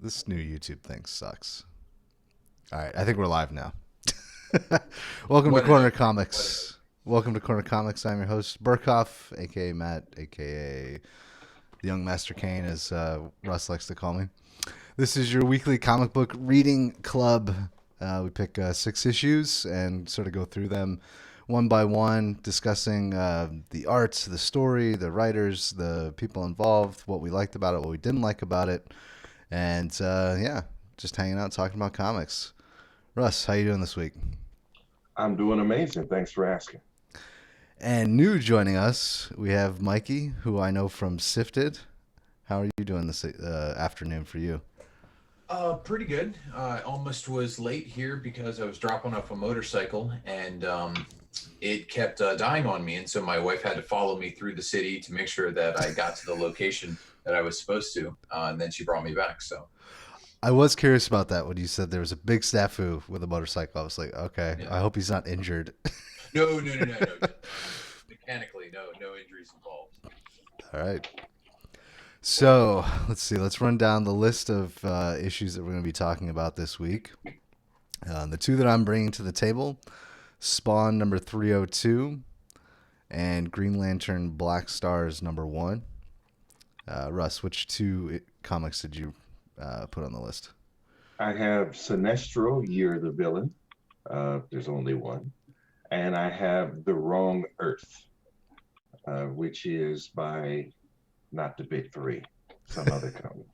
This new YouTube thing sucks. All right, I think we're live now. Welcome to Corner Comics. Welcome to Corner Comics. I'm your host, Burkhoff, aka Matt, aka the Young Master Kane, as Russ likes to call me. This is your weekly comic book reading club. We pick 6 issues and sort of go through them one by one, discussing the art, the story, the writers, the people involved, what we liked about it, what we didn't like about it, and just hanging out talking about comics. Russ, how you doing this week? I'm doing amazing. Thanks for asking. And new joining us, we have Mikey, who I know from SIFTer. How are you doing this afternoon for you? Pretty good. Almost was late here because I was dropping off a motorcycle and it kept dying on me. And so my wife had to follow me through the city to make sure that I got to the location that I was supposed to. And then she brought me back. So I was curious about that when you said there was a big snafu with a motorcycle. I was like, okay, yeah. I hope he's not injured. No. Mechanically, no injuries involved. All right. So let's see. Let's run down the list of issues that we're going to be talking about this week. The 2 that I'm bringing to the table: Spawn number 302 and Green Lantern Black Stars number 1. Russ, which 2 comics did you put on the list? I have Sinestro, Year of the Villain. There's only one. And I have The Wrong Earth, which is by not the big 3, some other company.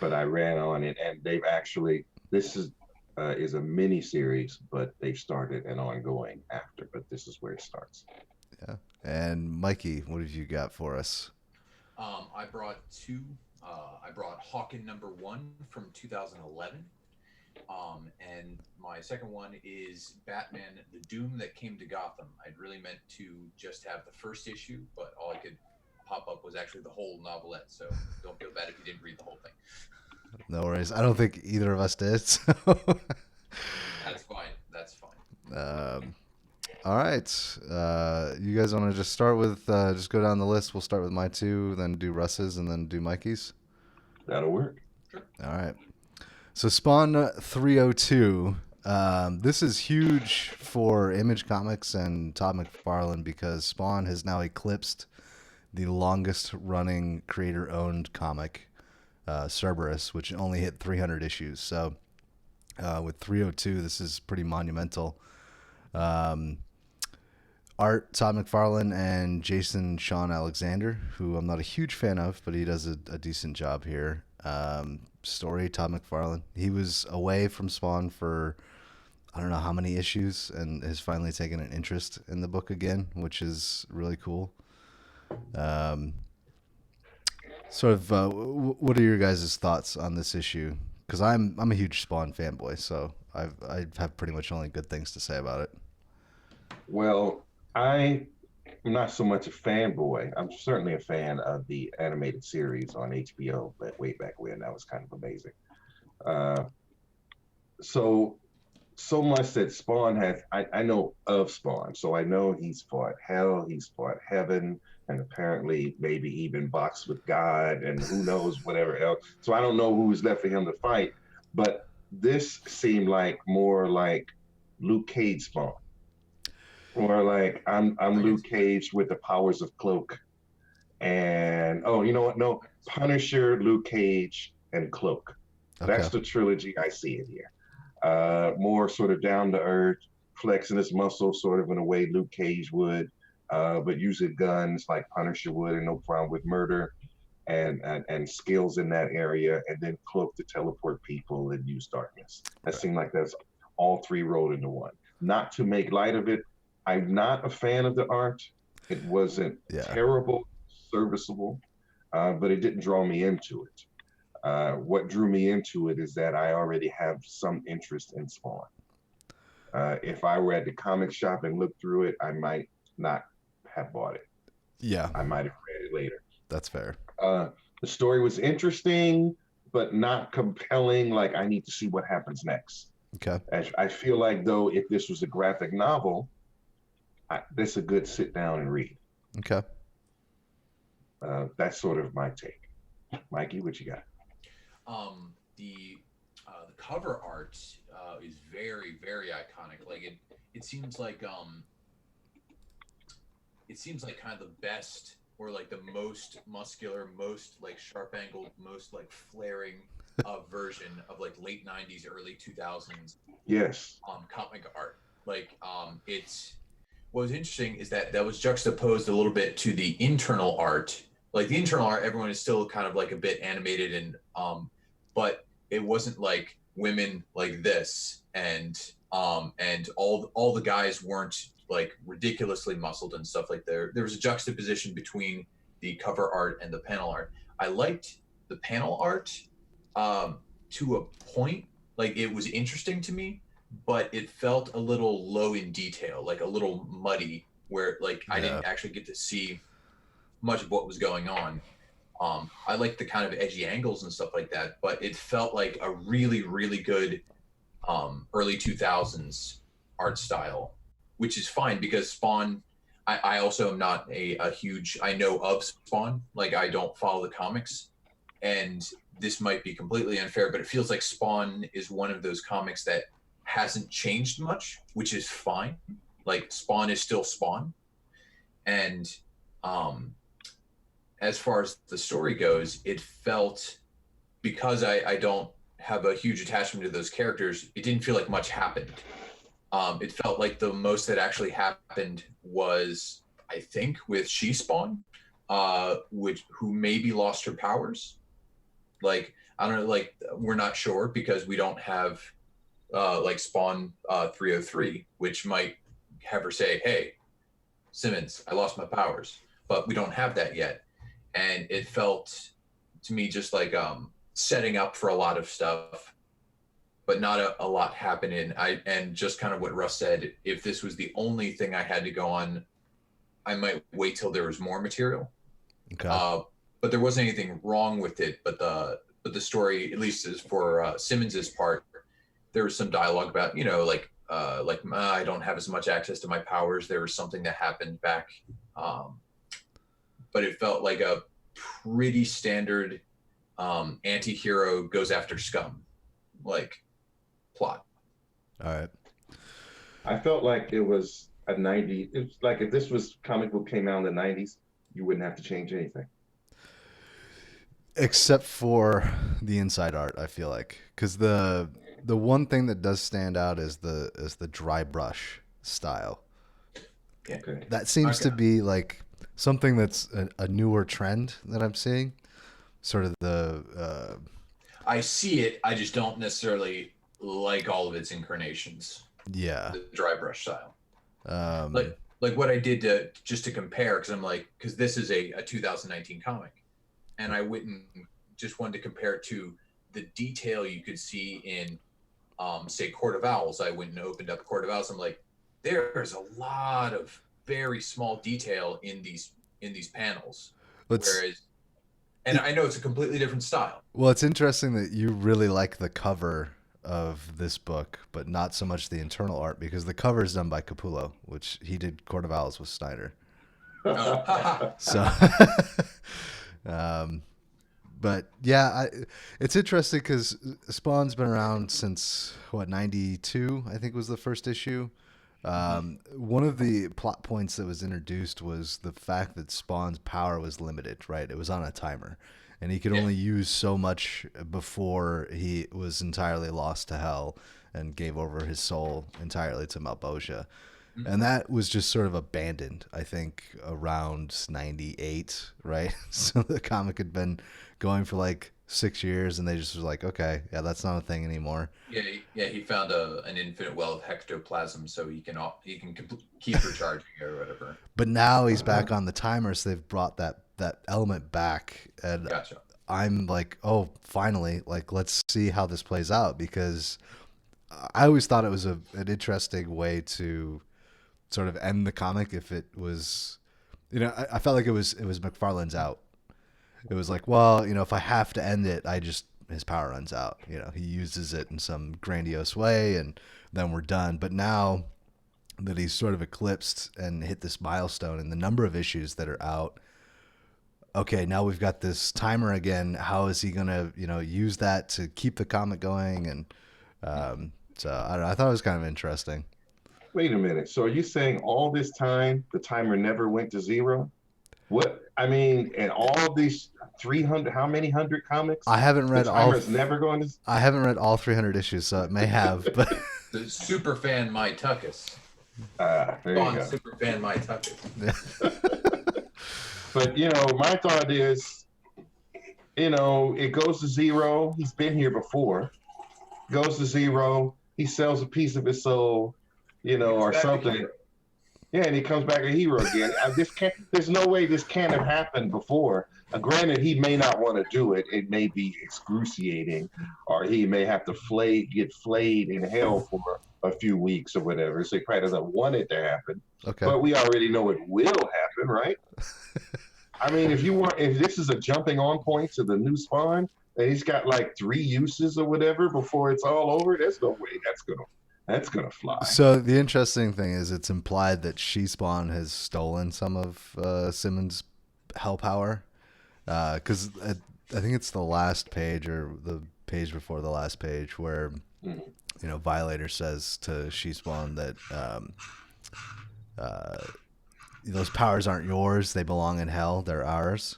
But I ran on it, and they've actually, this is a mini series, but they've started an ongoing after, but this is where it starts. Yeah. And Mikey, what have you got for us? I brought 2. I brought Hawken number 1 from 2011. And my second one is Batman, The Doom That Came to Gotham. I'd really meant to just have the first issue, but all I could pop up was actually the whole novelette. So don't feel bad if you didn't read the whole thing. No worries. I don't think either of us did. So. That's fine. All right. You guys want to just start with, just go down the list. We'll start with my 2, then do Russ's, and then do Mikey's. That'll work. Sure. All right. So Spawn 302. This is huge for Image Comics and Todd McFarlane because Spawn has now eclipsed the longest running creator-owned comic, Cerberus, which only hit 300 issues. So with 302, this is pretty monumental. Art, Todd McFarlane and Jason Sean Alexander, who I'm not a huge fan of, but he does a decent job here. Story, Todd McFarlane. He was away from Spawn for I don't know how many issues and has finally taken an interest in the book again, which is really cool. What are your guys' thoughts on this issue? Because I'm a huge Spawn fanboy, so I have pretty much only good things to say about it. Well, I'm not so much a fanboy. I'm certainly a fan of the animated series on HBO, but way back when that was kind of amazing. So much that Spawn has, I know of Spawn, so I know he's fought hell, he's fought heaven, and apparently maybe even boxed with God, and who knows whatever else. So I don't know who's left for him to fight, but this seemed like more like Luke Cage Spawn. Or like I'm Luke Cage with the powers of Cloak, and you know what? No, Punisher, Luke Cage, and Cloak. Okay. That's the trilogy I see it here. More sort of down to earth, flexing his muscles, sort of in a way Luke Cage would, but using guns like Punisher would, and no problem with murder, and skills in that area, and then Cloak to teleport people and use darkness. That seemed like that's all 3 rolled into one. Not to make light of it. I'm not a fan of the art. It wasn't terrible, serviceable, but it didn't draw me into it. What drew me into it is that I already have some interest in Spawn. If I were at the comic shop and looked through it, I might not have bought it. Yeah. I might have read it later. That's fair. The story was interesting, but not compelling. Like, I need to see what happens next. Okay. I feel like, though, if this was a graphic novel, that's a good sit down and read. Okay. That's sort of my take. Mikey, what you got? the cover art is very very iconic. Like it seems like kind of the best or like the most muscular, most like sharp angled, most like flaring version of like late 90s, early 2000s Yes. comic art. Like it's what was interesting is that that was juxtaposed a little bit to the internal art. Like the internal art, everyone is still kind of like a bit animated and but it wasn't like women like this and all the guys weren't like ridiculously muscled and stuff like there was a juxtaposition between the cover art and the panel art. I liked the panel art to a point. Like it was interesting to me, but it felt a little low in detail, like a little muddy, where like I didn't actually get to see much of what was going on. I liked the kind of edgy angles and stuff like that, but it felt like a really, really good early 2000s art style, which is fine because Spawn, I also am not a huge, I know of Spawn, like I don't follow the comics. And this might be completely unfair, but it feels like Spawn is one of those comics that hasn't changed much, which is fine. Like Spawn is still Spawn. And as far as the story goes, it felt, because I don't have a huge attachment to those characters, it didn't feel like much happened. It felt like the most that actually happened was, I think, with She Spawn, who maybe lost her powers. Like, I don't know, like, we're not sure because we don't have like Spawn 303, which might have her say, hey, Simmons, I lost my powers. But we don't have that yet. And it felt to me just like setting up for a lot of stuff, but not a lot happening. And just kind of what Russ said, if this was the only thing I had to go on, I might wait till there was more material. Okay. But there wasn't anything wrong with it. But the story, at least as for Simmons's part, there was some dialogue about, you know, like I don't have as much access to my powers. There was something that happened back, but it felt like a pretty standard anti-hero goes after scum like plot. All right. I felt like it was a 90. It's like if this was comic book came out in the 90s, you wouldn't have to change anything. Except for the inside art, I feel like, because the one thing that does stand out is the dry brush style. Yeah. Okay. That seems to be like something that's a newer trend that I'm seeing. Sort of the. I see it. I just don't necessarily like all of its incarnations. Yeah. The dry brush style. Like What I did to compare, because I'm like, because this is a 2019 comic, and I just wanted to compare it to the detail you could see in, say, Court of Owls. I went and opened up Court of Owls. I'm like, there's a lot of very small detail in these panels. And I know it's a completely different style. Well, it's interesting that you really like the cover of this book, but not so much the internal art, because the cover is done by Capullo, which he did Court of Owls with Snyder. So, but yeah, it's interesting because Spawn's been around since what, 92, I think was the first issue. One of the plot points that was introduced was the fact that Spawn's power was limited, right? It was on a timer, and he could only use so much before he was entirely lost to hell and gave over his soul entirely to Malbosia. Mm-hmm. And that was just sort of abandoned, I think, around 98, right? So the comic had been going for like 6 years, and they just was like, okay, yeah, that's not a thing anymore. Yeah, he found an infinite well of hectoplasm, so he can keep recharging or whatever. But now he's back on the timer, so they've brought that element back, and gotcha. I'm like, oh, finally, like, let's see how this plays out, because I always thought it was an interesting way to sort of end the comic if it was, you know, I felt like it was McFarlane's out. It was like, well, you know, if I have to end it, his power runs out. You know, he uses it in some grandiose way, and then we're done. But now that he's sort of eclipsed and hit this milestone, and the number of issues that are out, okay, now we've got this timer again. How is he gonna, use that to keep the comic going? And so I don't know, I thought it was kind of interesting. Wait a minute. So are you saying all this time the timer never went to zero? What I mean, and all these 300, how many hundred comics? I haven't The read all. timer's never going to. I haven't read all 300 issues, so it may have. But The super fan My Tuckus. There you go. Super fan My Tuckus. But my thought is, it goes to zero. He's been here before. Goes to zero. He sells a piece of his soul, or something. Yeah, and he comes back a hero again. There's no way this can't have happened before. Granted, he may not want to do it. It may be excruciating, or he may have to get flayed in hell for a few weeks or whatever. So he probably doesn't want it to happen. okay. But we already know it will happen, right? I mean, if this is a jumping on point to the new Spawn, and he's got like 3 uses or whatever before it's all over, there's no way that's gonna fly. So the interesting thing is, it's implied that She-Spawn has stolen some of Simmons' hell power, because I think it's the last page or the page before the last page where Violator says to She-Spawn that those powers aren't yours; they belong in hell. They're ours.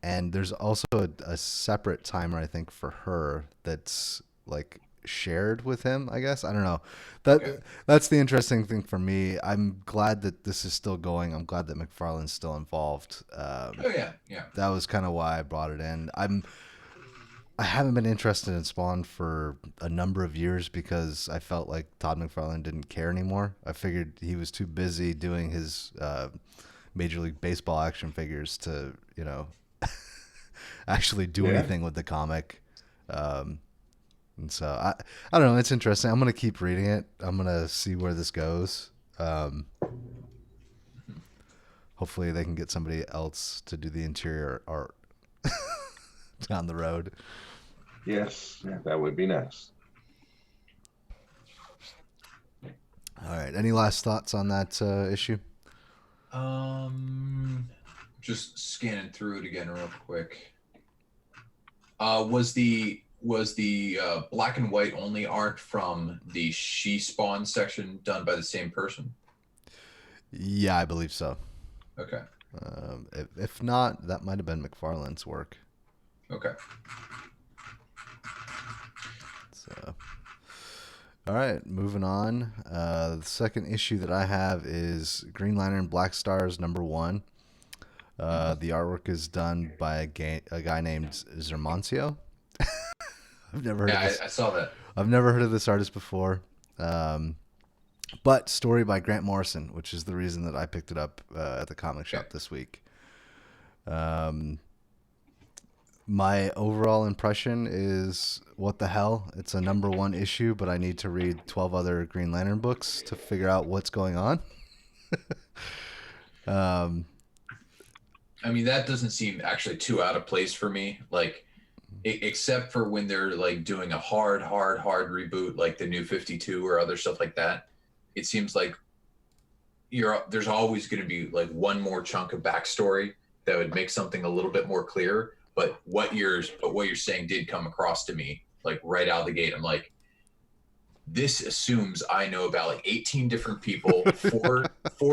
And there's also a separate timer, I think, for her that's like shared with him, I guess. I don't know. That's the interesting thing for me. I'm glad that this is still going. I'm glad that McFarlane's still involved. Yeah. That was kind of why I brought it in. I haven't been interested in Spawn for a number of years because I felt like Todd McFarlane didn't care anymore. I figured he was too busy doing his Major League Baseball action figures to, actually do anything with the comic. And so I don't know. It's interesting. I'm going to keep reading it. I'm going to see where this goes. Hopefully they can get somebody else to do the interior art down the road. Yes, that would be nice. All right. Any last thoughts on that issue? Just scanning through it again real quick. Was the black and white only art from the She-Spawn section done by the same person? Yeah, I believe so. Okay. If not, that might have been McFarlane's work. Okay. So, all right, moving on. The second issue that I have is Green Lantern Black Stars #1. The artwork is done by a guy named Zermancio. I've never heard of this. I saw that. I've never heard of this artist before. But story by Grant Morrison, which is the reason that I picked it up at the comic shop this week. My overall impression is, what the hell? It's a #1 issue, but I need to read 12 other Green Lantern books to figure out what's going on. I mean, that doesn't seem actually too out of place for me. Like, except for when they're like doing a hard reboot, like the New 52 or other stuff like that. It seems like there's always going to be like one more chunk of backstory that would make something a little bit more clear. But what you're saying did come across to me like right out of the gate. I'm like, this assumes I know about like 18 different people, four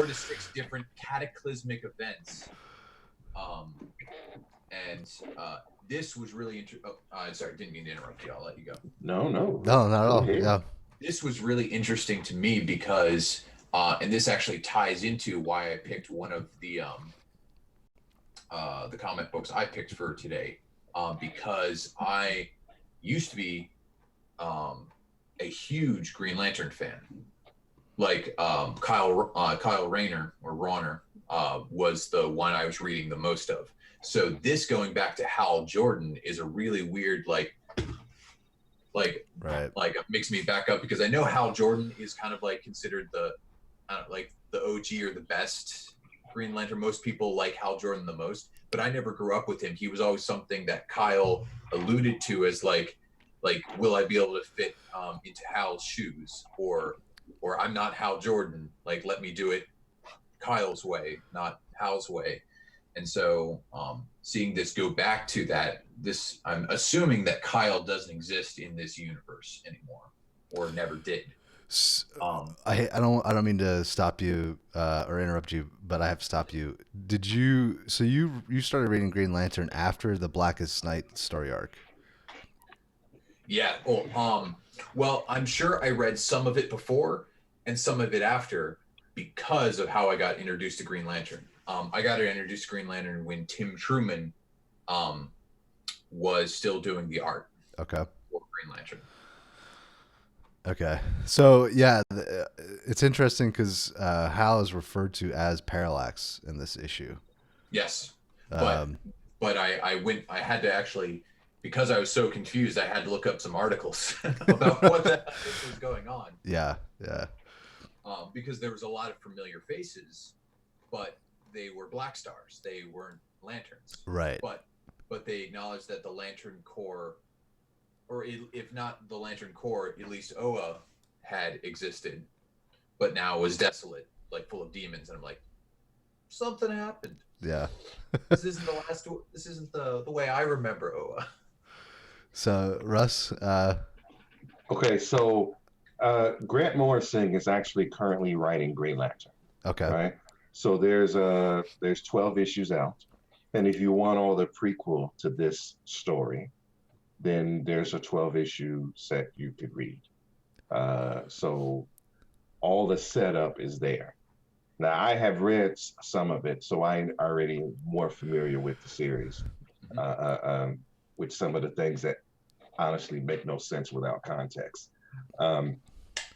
to 6 different cataclysmic events. This was really interesting. Sorry, didn't mean to interrupt you. I'll let you go. No, not at all. Yeah. This was really interesting to me because, and this actually ties into why I picked one of the comic books I picked for today, because I used to be a huge Green Lantern fan. Like Kyle Rayner or Ronner was the one I was reading the most of. So this going back to Hal Jordan is a really weird like makes me back up, because I know Hal Jordan is kind of like considered the OG or the best Green Lantern. Most people like Hal Jordan the most, but I never grew up with him. He was always something that Kyle alluded to as like will I be able to fit into Hal's shoes, or I'm not Hal Jordan, like let me do it Kyle's way, not Hal's way. And so seeing this go back to that, I'm assuming that Kyle doesn't exist in this universe anymore, or never did. I don't mean to stop you or interrupt you, but I have to stop you. You started reading Green Lantern after the Blackest Night story arc? Yeah. Well, I'm sure I read some of it before and some of it after because of how I got introduced to Green Lantern. I got introduced to Green Lantern when Tim Truman was still doing the art. Okay. For Green Lantern. Okay. So yeah, it's interesting because Hal is referred to as Parallax in this issue. Yes. But I had to actually, because I was so confused, I had to look up some articles about what the heck was going on. Yeah. Yeah. Because there was a lot of familiar faces, but they were Black Stars. They weren't Lanterns. Right. But they acknowledged that the Lantern Corps, or if not the Lantern Corps, at least Oa had existed, but now was desolate, like full of demons. And I'm like, something happened. Yeah. This isn't the last. This isn't the way I remember Oa. So Russ. Okay, so Grant Morrison is actually currently writing Green Lantern. Okay. Right. So there's 12 issues out, and if you want all the prequel to this story, then there's a 12-issue set you could read. So all the setup is there. Now, I have read some of it, so I'm already more familiar with the series, with some of the things that honestly make no sense without context.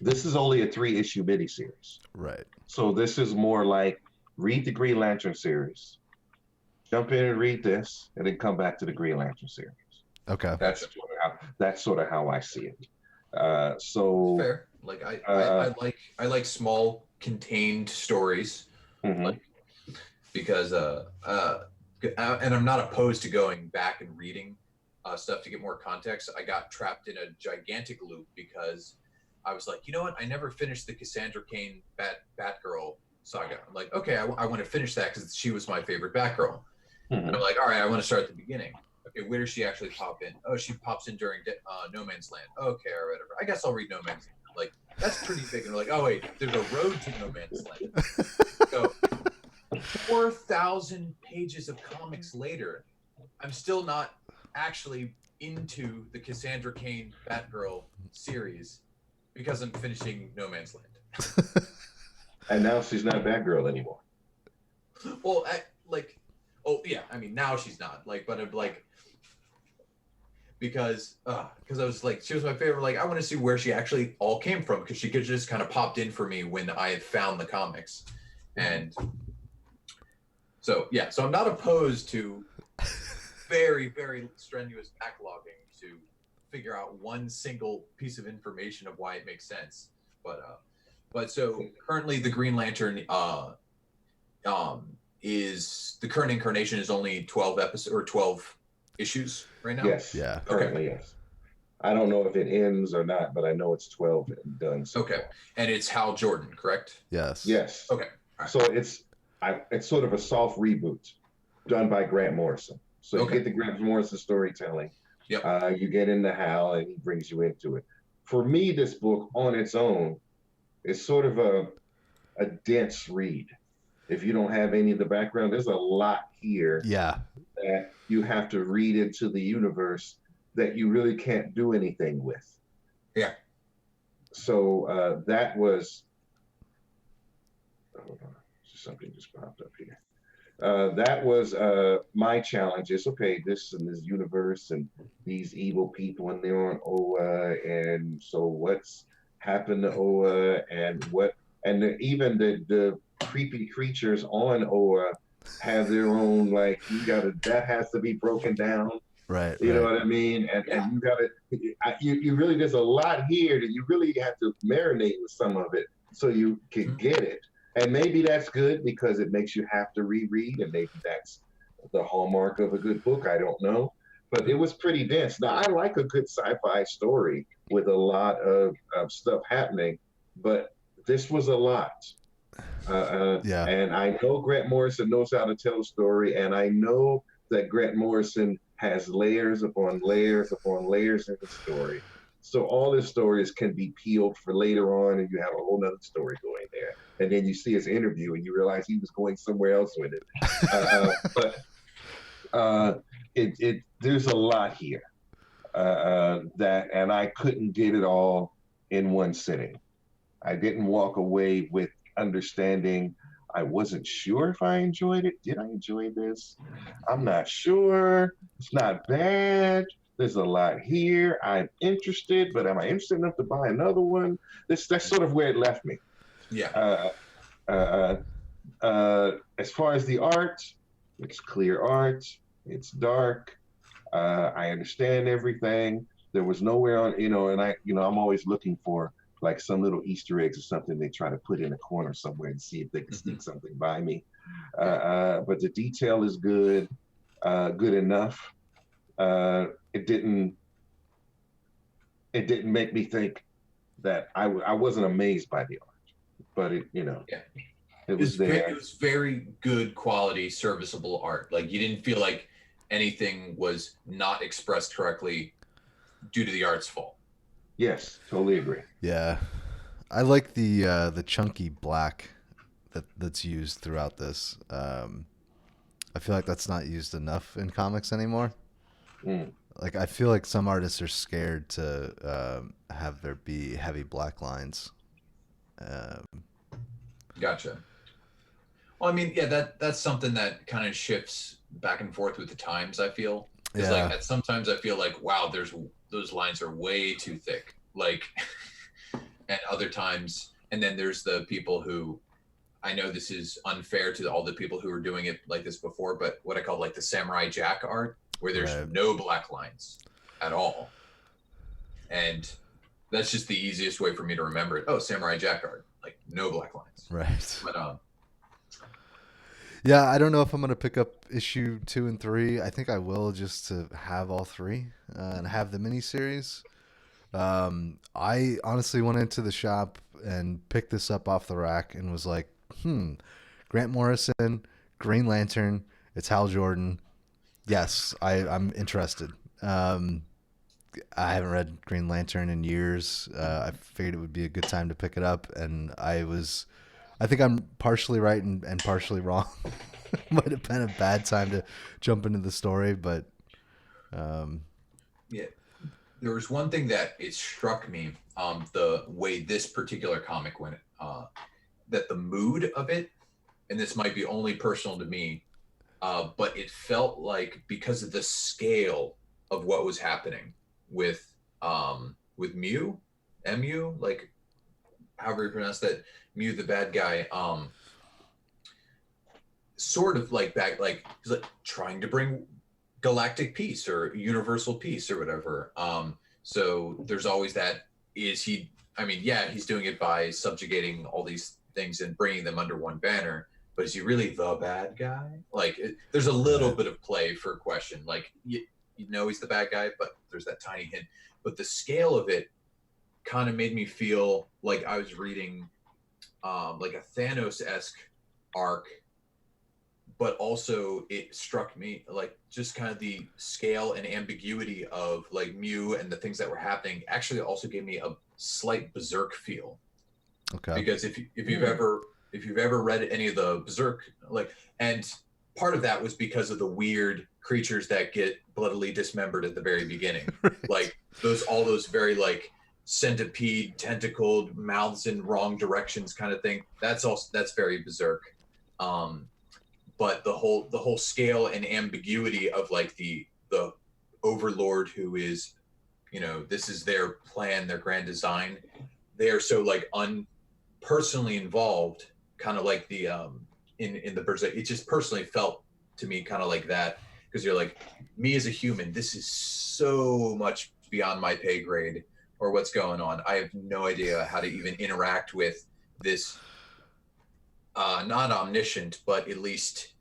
This is only a 3-issue miniseries. Right. So this is more like read the Green Lantern series, jump in and read this, and then come back to the Green Lantern series. Okay. That's sort of how I see it. So fair. Like I like small contained stories, like, because and I'm not opposed to going back and reading stuff to get more context. I got trapped in a gigantic loop because I was like, you know what? I never finished the Cassandra Cain Batgirl saga. I'm like, okay, I want to finish that because she was my favorite Batgirl. And I'm like, all right, I want to start at the beginning. Okay, where does she actually pop in? Oh, she pops in during No Man's Land. Okay, or whatever. I guess I'll read No Man's Land. Like, that's pretty big. And they're like, oh, wait, there's a road to No Man's Land. So 4,000 pages of comics later, I'm still not actually into the Cassandra Cain Batgirl series because I'm finishing No Man's Land. And now she's not Batgirl anymore. Well, I mean, now she's not. Like, but I'm like, because I was like, she was my favorite. Like, I want to see where she actually all came from because she could just kind of popped in for me when I had found the comics, and so yeah. So I'm not opposed to very, very strenuous backlogging to figure out one single piece of information of why it makes sense. But so currently the Green Lantern is the current incarnation is only 12 episodes or 12 issues right now. Yes. Yeah. Currently, yes. I don't know if it ends or not, but I know it's 12 and done. So okay. far. And it's Hal Jordan, correct? Yes. Yes. Okay. Right. So it's sort of a soft reboot done by Grant Morrison. So you get the Grant Morrison storytelling. Yep. You get into Hal and he brings you into it. For me, this book on its own is sort of a dense read. If you don't have any of the background, there's a lot here. Yeah. That you have to read into the universe that you really can't do anything with. Yeah. So that was. Hold on, something just popped up here. That was my challenge. Is okay. This in this universe and these evil people and they're on Oa, and so what's happened to Oa and what, and even the creepy creatures on Oa have their own, like, that has to be broken down. Right. You know what I mean? And you gotta, you really, there's a lot here that you really have to marinate with some of it so you can get it. And maybe that's good because it makes you have to reread, and maybe that's the hallmark of a good book. I don't know. But it was pretty dense. Now, I like a good sci-fi story with a lot of stuff happening, but this was a lot. Yeah. And I know Grant Morrison knows how to tell a story, and I know that Grant Morrison has layers upon layers upon layers in the story. So all his stories can be peeled for later on, and you have a whole nother story going there. And then you see his interview, and you realize he was going somewhere else with it. But there's a lot here that, and I couldn't get it all in one sitting. I didn't walk away with understanding. I wasn't sure if I enjoyed it. Did I enjoy this? I'm not sure. It's not bad. There's a lot here. I'm interested, but am I interested enough to buy another one? That's sort of where it left me. Yeah. As far as the art, it's clear art. It's dark. I understand everything. There was nowhere on, and I'm always looking for like some little Easter eggs or something they try to put in a corner somewhere and see if they can sneak something by me. But the detail is good, good enough. It didn't make me think that I wasn't amazed by the art, but it was there. It was very good quality, serviceable art. Like you didn't feel like anything was not expressed correctly due to the art's fault. Yes, totally agree. Yeah, I like the chunky black that's used throughout this. I feel like that's not used enough in comics anymore. Like I feel like some artists are scared to have there be heavy black lines. Gotcha. Well, I mean, yeah, that's something that kind of shifts back and forth with the times, I feel. Because like sometimes I feel like, wow, those lines are way too thick. Like, and other times, and then there's the people who, I know this is unfair to all the people who were doing it like this before, but what I call like the Samurai Jack art, where there's no black lines at all. And that's just the easiest way for me to remember it. Oh, Samurai Jack art, like no black lines. Right. But yeah, I don't know if I'm going to pick up issue 2 and 3. I think I will, just to have all three and have the miniseries. I honestly went into the shop and picked this up off the rack and was like, Grant Morrison, Green Lantern, it's Hal Jordan. Yes, I'm interested. I haven't read Green Lantern in years. I figured it would be a good time to pick it up, and I think I'm partially right and partially wrong. Might have been a bad time to jump into the story, but yeah, there was one thing that it struck me, the way this particular comic went, that the mood of it, and this might be only personal to me, but it felt like because of the scale of what was happening with Mew, MU, like however you pronounce that, Mew the bad guy, sort of like back, like he's like trying to bring galactic peace or universal peace or whatever. So there's always that. He's doing it by subjugating all these things and bringing them under one banner. But is he really the bad guy? Like, there's a little bit of play for question. Like, you know he's the bad guy, but there's that tiny hint. But the scale of it kind of made me feel like I was reading like a Thanos-esque arc, but also it struck me like just kind of the scale and ambiguity of like Mew and the things that were happening actually also gave me a slight Berserk feel. okay. Because if you've ever read any of the Berserk, like, and part of that was because of the weird creatures that get bloodily dismembered at the very beginning, like all those very like centipede, tentacled, mouths in wrong directions kind of thing. That's very Berserk. But the whole scale and ambiguity of like the overlord who is, this is their plan, their grand design. They are so like personally involved, kind of like the in the Berserk. It just personally felt to me kind of like that, because you're like, me as a human, this is so much beyond my pay grade or what's going on. I have no idea how to even interact with this not omniscient, but at least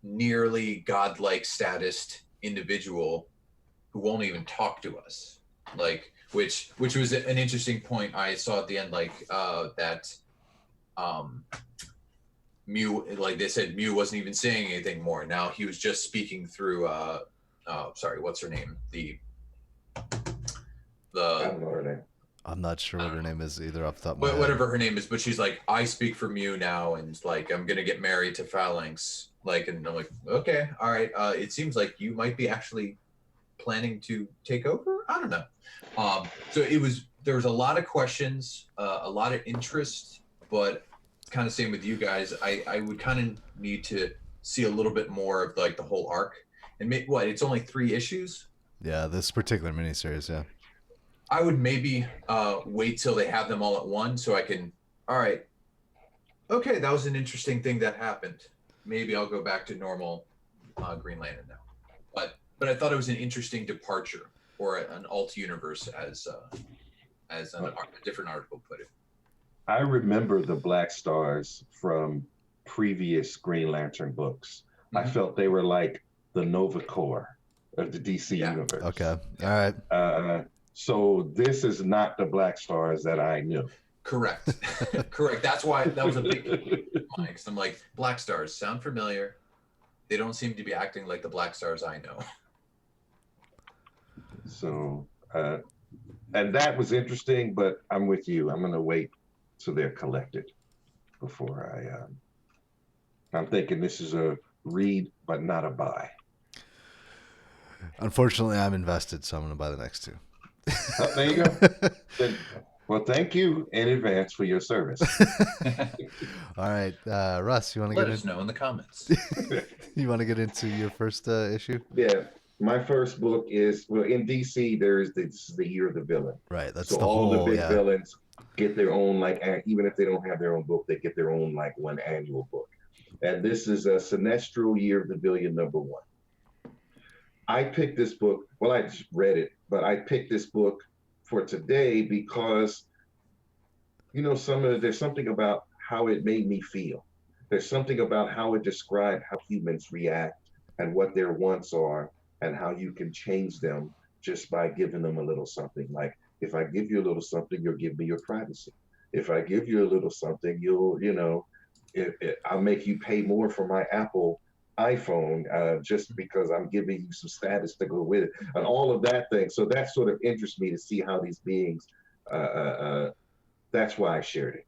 nearly godlike status individual who won't even talk to us. Like, which was an interesting point I saw at the end, like that Mew, like they said, Mew wasn't even saying anything more. Now he was just speaking through. Sorry, what's her name? I don't know her name. I'm not sure what her name is either off the top of my head. Whatever her name is, but she's like, I speak for Mew now, and like I'm gonna get married to Phalanx. Like, and I'm like, okay, all right. It seems like you might be actually planning to take over. I don't know. So there was a lot of questions, a lot of interest, but kind of same with you guys. I would kind of need to see a little bit more of like the whole arc. And it's only 3 issues? Yeah, this particular miniseries, yeah. I would maybe wait till they have them all at once so I can, all right, okay, that was an interesting thing that happened. Maybe I'll go back to normal Green Lantern now. But I thought it was an interesting departure, or an alt universe, as a different article put it. I remember the Black Stars from previous Green Lantern books. Mm-hmm. I felt they were like the Nova Corps of the DC universe. Okay, all right. So this is not the Black Stars that I knew. Correct. Correct. That's why that was a big mine, because I'm like, Black Stars sound familiar. They don't seem to be acting like the Black Stars I know. So, and that was interesting, but I'm with you. I'm going to wait till they're collected before I'm thinking this is a read, but not a buy. Unfortunately, I'm invested, so I'm going to buy the next 2. Oh, there you go. Well, thank you in advance for your service. All right, Russ, you want to let us know in the comments. You want to get into your first issue? Yeah, my first book is, well, in DC, this is the year of the villain. Right, that's so the all whole, the big villains get their own, like, even if they don't have their own book, they get their own, like, one annual book. And this is a Sinestro Year of the Villain #1. I picked this book, well, I just read it, but I picked this book for today because, you know, there's something about how it made me feel. There's something about how it described how humans react and what their wants are and how you can change them just by giving them a little something. Like, if I give you a little something, you'll give me your privacy. If I give you a little something, I'll make you pay more for my Apple iPhone just because I'm giving you some status to go with it, and all of that thing. So that sort of interests me to see how these beings, that's why I shared it.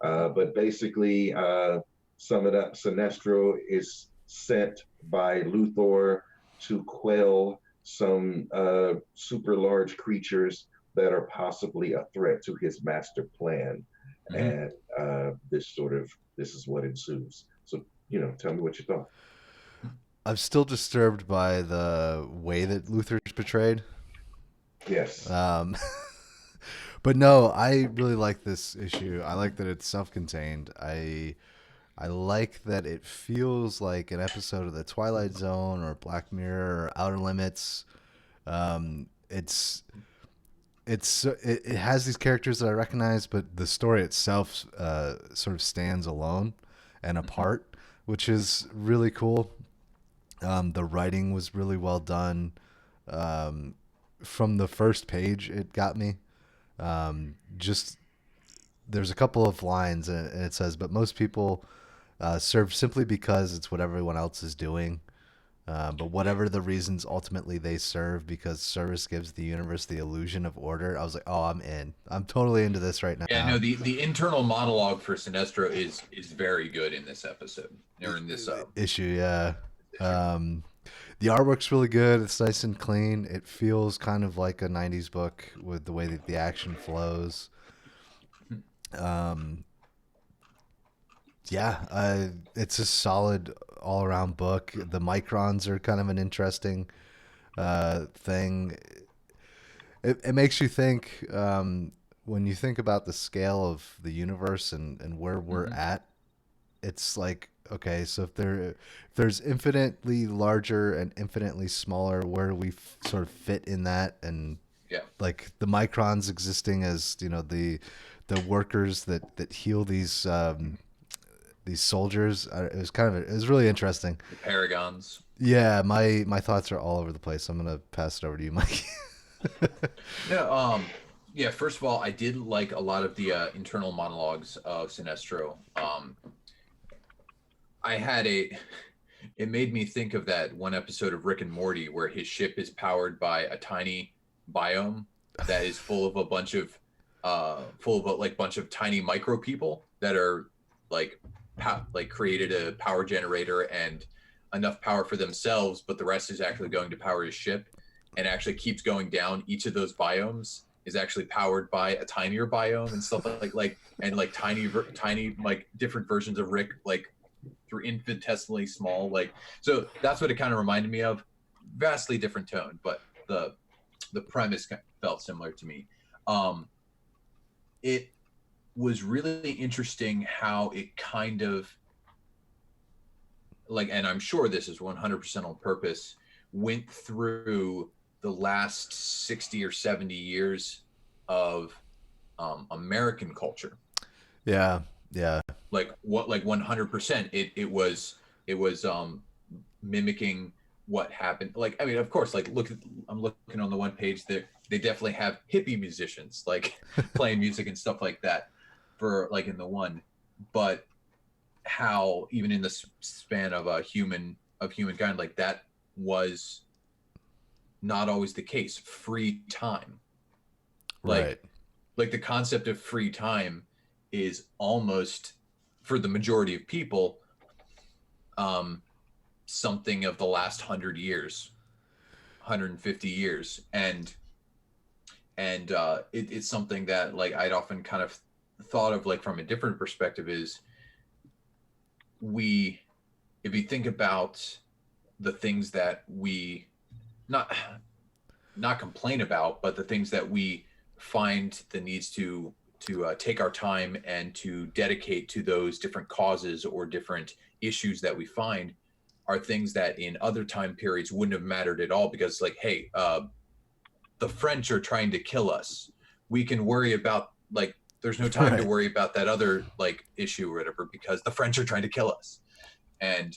But basically, sum it up, Sinestro is sent by Luthor to quell some super large creatures that are possibly a threat to his master plan. Mm-hmm. And this is what ensues. So, tell me what you thought. I'm still disturbed by the way that Luthor's portrayed. Yes. But no, I really like this issue. I like that it's self-contained. I like that it feels like an episode of The Twilight Zone or Black Mirror or Outer Limits. It has these characters that I recognize, but the story itself sort of stands alone and apart, which is really cool. The writing was really well done. From the first page, it got me. There's a couple of lines, and it says, "But most people serve simply because it's what everyone else is doing. But whatever the reasons, ultimately they serve because service gives the universe the illusion of order." I was like, "Oh, I'm in. I'm totally into this right now." Yeah, no, the internal monologue for Sinestro is very good in this episode or in this issue. Yeah. The artwork's really good. It's nice and clean. It feels kind of like a 90s book with the way that the action flows. It's a solid all-around book. The microns are kind of an interesting thing. It makes you think, when you think about the scale of the universe and where we're at, it's like, okay, so if there's infinitely larger and infinitely smaller, where do we sort of fit in that? And like the microns existing as, the workers that heal these soldiers. It was really interesting. The paragons. Yeah, my thoughts are all over the place. I'm gonna pass it over to you, Mike. No, yeah. First of all, I did like a lot of the internal monologues of Sinestro. I had a. It made me think of that one episode of Rick and Morty where his ship is powered by a tiny biome that is full of a bunch of bunch of tiny micro people that are like created a power generator and enough power for themselves, but the rest is actually going to power his ship, and actually keeps going down. Each of those biomes is actually powered by a tinier biome and stuff like tiny like different versions of Rick, like through infinitesimally small, like, so that's what it kind of reminded me of. Vastly different tone, but the premise felt similar to me. It was really interesting how it kind of like, and I'm sure this is 100% on purpose, went through the last 60 or 70 years of American culture. Yeah. Like 100%. It was mimicking what happened. Like, I mean, of course, like I'm looking on the one page that they definitely have hippie musicians like playing music and stuff like that for like in the one, but how even in the span of humankind, like that was not always the case. Free time, Right. Like the concept of free time is almost, for the majority of people, something of the last 100 years, 150 years, and it's something that like I'd often kind of thought of like from a different perspective is if you think about the things that we not complain about, but the things that we find the needs to take our time and to dedicate to those different causes or different issues that we find, are things that in other time periods wouldn't have mattered at all, because like, hey, the French are trying to kill us. We can worry about, like, there's no time to worry about that other like issue or whatever because the French are trying to kill us. And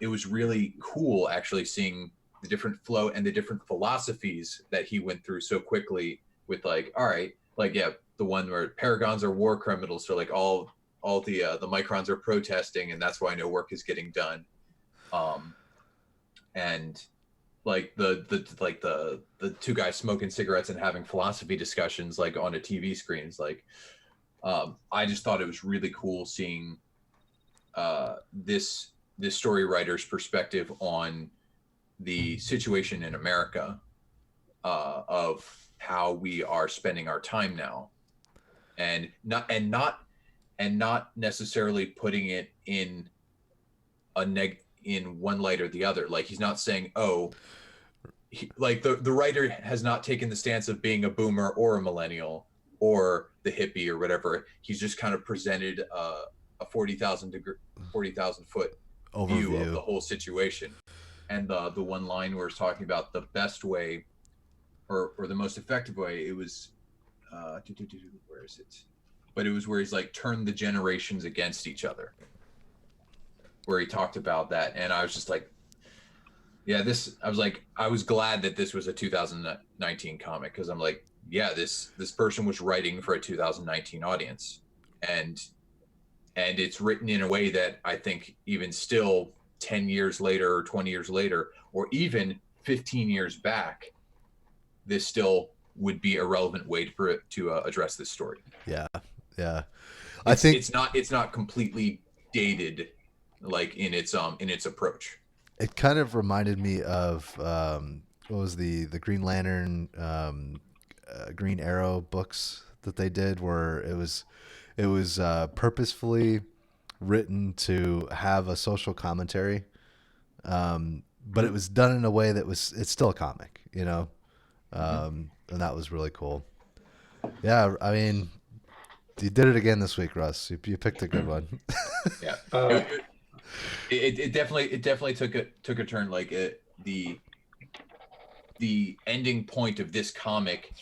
it was really cool actually seeing the different flow and the different philosophies that he went through so quickly with like, all right, like, yeah, the one where paragons are war criminals, so like all the microns are protesting, and that's why no work is getting done. And like the two guys smoking cigarettes and having philosophy discussions like on a TV screen is like, I just thought it was really cool seeing this story writer's perspective on the situation in America, of how we are spending our time now, and not necessarily putting it in in one light or the other. Like, he's not saying, like the writer has not taken the stance of being a boomer or a millennial or the hippie or whatever. He's just kind of presented a 40,000 foot view of the whole situation. And the one line where it's talking about the best way or the most effective way, it was where is it? But it was where he's like, turn the generations against each other, where he talked about that. And I was just like, yeah, I was glad that this was a 2019 comic, because I'm like, yeah, this person was writing for a 2019 audience, and it's written in a way that I think even still 10 years later or 20 years later, or even 15 years back, this still would be a relevant way to address this story. Yeah. I think it's not completely dated, like in its approach. It kind of reminded me of what was the Green Lantern, Green Arrow books that they did, where it was purposefully written to have a social commentary, but it was done in a way that it's still a comic, and that was really cool. Yeah, I mean, you did it again this week, Russ. You picked a good one. Yeah. It definitely took a turn. Like the ending point of this comic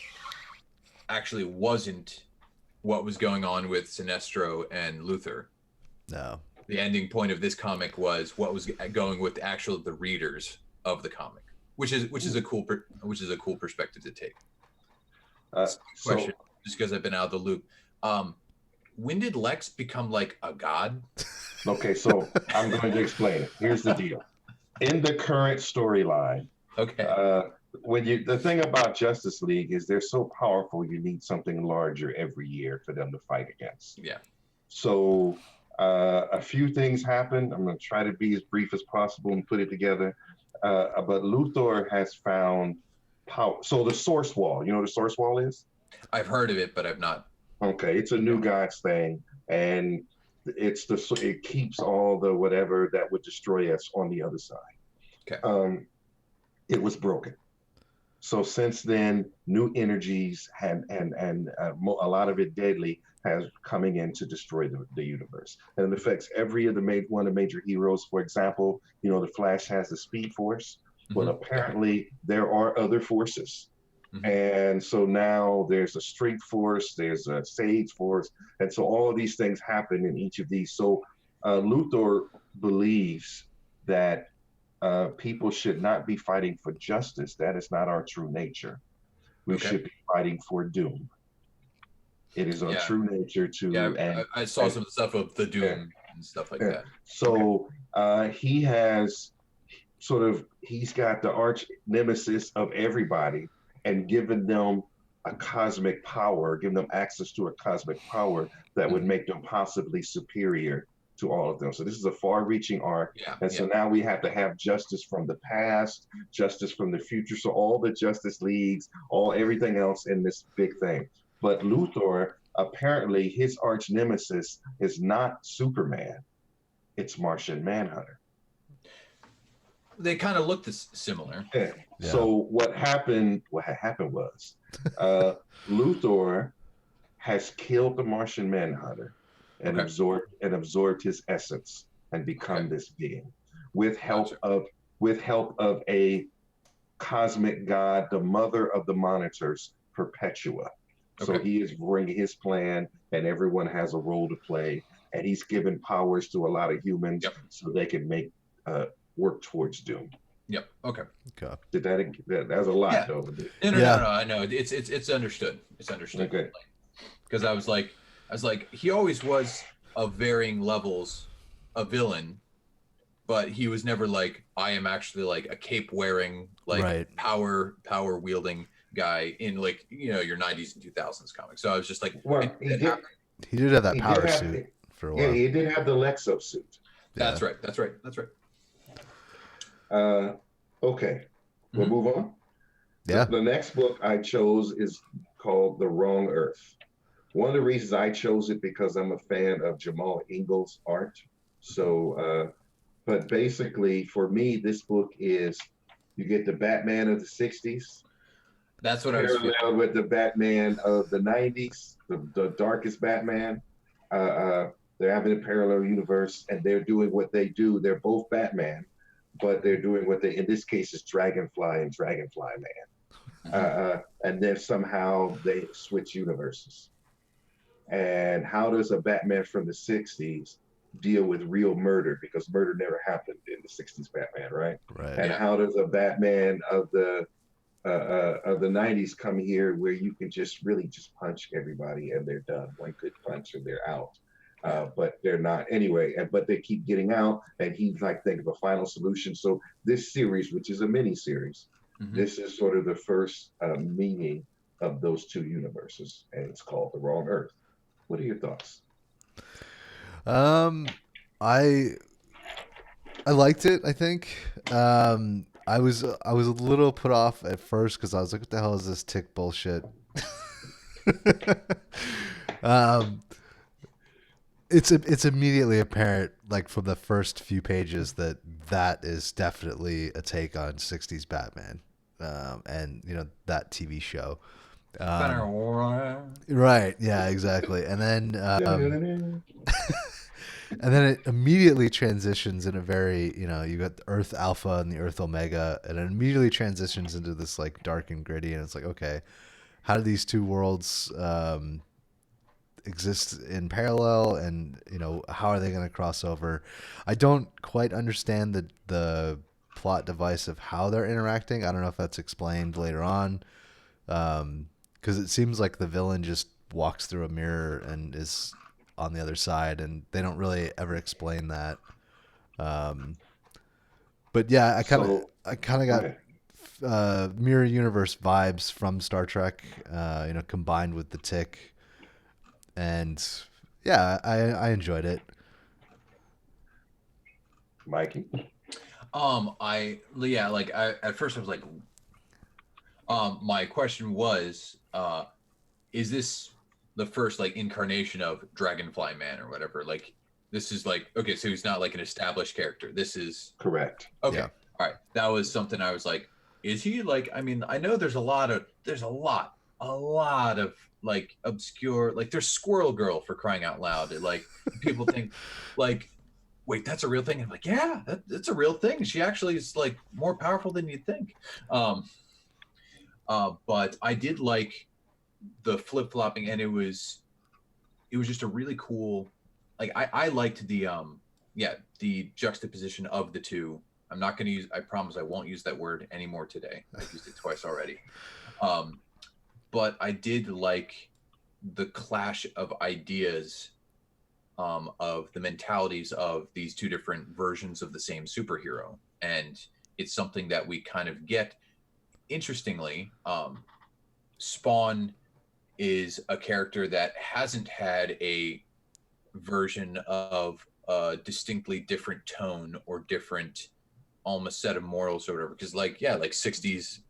actually wasn't what was going on with Sinestro and Luther. No. The ending point of this comic was what was going with the readers of the comic, which is a cool perspective to take. Question, just because I've been out of the loop. when did Lex become like a god? Okay, so I'm going to explain it. Here's the deal. In the current storyline, Okay. the thing about Justice League is they're so powerful, you need something larger every year for them to fight against. Yeah. So a few things happened. I'm going to try to be as brief as possible and put it together. But Luthor has found power. So the Source Wall, you know what the Source Wall is? I've heard of it, but I've not. Okay, it's a New Gods thing, and it keeps all the whatever that would destroy us on the other side. Okay. It was broken. So since then, new energies and a lot of it deadly has coming in to destroy the universe, and it affects every of one of the major heroes. For example, the Flash has the Speed Force. Well, apparently there are other forces. And so now there's a Strength Force, there's a Sage Force, and so all of these things happen in each of these. So Luthor believes that people should not be fighting for justice. That is not our true nature. We should be fighting for doom. It is our true nature to. Yeah, I saw some stuff of the doom and stuff like that. So he has he's got the arch nemesis of everybody, and given them a cosmic power, giving them access to a cosmic power that would make them possibly superior to all of them. So this is a far-reaching arc. So now we have to have justice from the past, justice from the future. So all the Justice Leagues, everything else in this big thing. But Luthor, apparently his arch nemesis is not Superman. It's Martian Manhunter. They kind of looked similar. Yeah. So what happened was Luthor has killed the Martian Manhunter and absorbed his essence and become this being with help of a cosmic god, the mother of the monitors, Perpetua. So he is bringing his plan, and everyone has a role to play, and he's given powers to a lot of humans so they can make work towards doom. Yep. Okay. Did that was a lot though. No. I know it's understood. It's understood. Okay. Because I was like, he always was of varying levels a villain, but he was never like, I am actually like a cape wearing, like power wielding guy in like your 90s and 2000s comics. So I was just like, he did have that power suit for a while. Yeah, he did have the Lexo suit. That's right. Okay, we'll move on. Yeah. The next book I chose is called The Wrong Earth. One of the reasons I chose it because I'm a fan of Jamal Ingles' art. So, but basically for me, this book is, you get the Batman of the 60s. That's what I was parallel with the Batman of the 90s, the darkest Batman. They're having a parallel universe, and they're doing what they do. They're both Batman, but they're doing what in this case is Dragonfly and Dragonfly Man. And then somehow they switch universes. And how does a Batman from the 60s deal with real murder? Because murder never happened in the 60s Batman, right? And how does a Batman of the 90s come here where you can just punch everybody and they're done? One good punch and they're out. But they're not anyway, but they keep getting out, and he's like thinking of a final solution. So this series, which is a mini series, this is sort of the first meeting of those two universes, and it's called The Wrong Earth. What are your thoughts? I liked it. I think I was a little put off at first because I was like, "What the hell is this tick bullshit?" It's immediately apparent, like from the first few pages, that is definitely a take on 60s Batman, and that TV show. Right. Yeah, exactly. And then and then it immediately transitions in a very, you got the Earth Alpha and the Earth Omega, and it immediately transitions into this like dark and gritty, and it's like, okay, how do these two worlds exist in parallel, and how are they going to cross over? I don't quite understand the plot device of how they're interacting. I don't know if that's explained later on, because it seems like the villain just walks through a mirror and is on the other side, and they don't really ever explain that. But yeah, I kind of got mirror universe vibes from Star Trek, combined with the Tick, and yeah, I enjoyed it. Mikey? At first I was like, my question was, is this the first like incarnation of Dragonfly Man or whatever? Like, this is like, okay, so he's not like an established character. This is correct. Okay. Yeah. All right. That was something I was like, is he like, I mean, I know there's a lot of like obscure, like there's Squirrel Girl, for crying out loud. Like people think like, wait, that's a real thing. I'm like, yeah, that's a real thing. She actually is like more powerful than you'd think. But I did like the flip-flopping, and it was just a really cool, like I liked the juxtaposition of the two. I'm not going to use, I promise I won't use that word anymore today. I've used it twice already. But I did like the clash of ideas, of the mentalities of these two different versions of the same superhero. And it's something that we kind of get. Interestingly, Spawn is a character that hasn't had a version of a distinctly different tone or different almost set of morals or whatever, because like 60s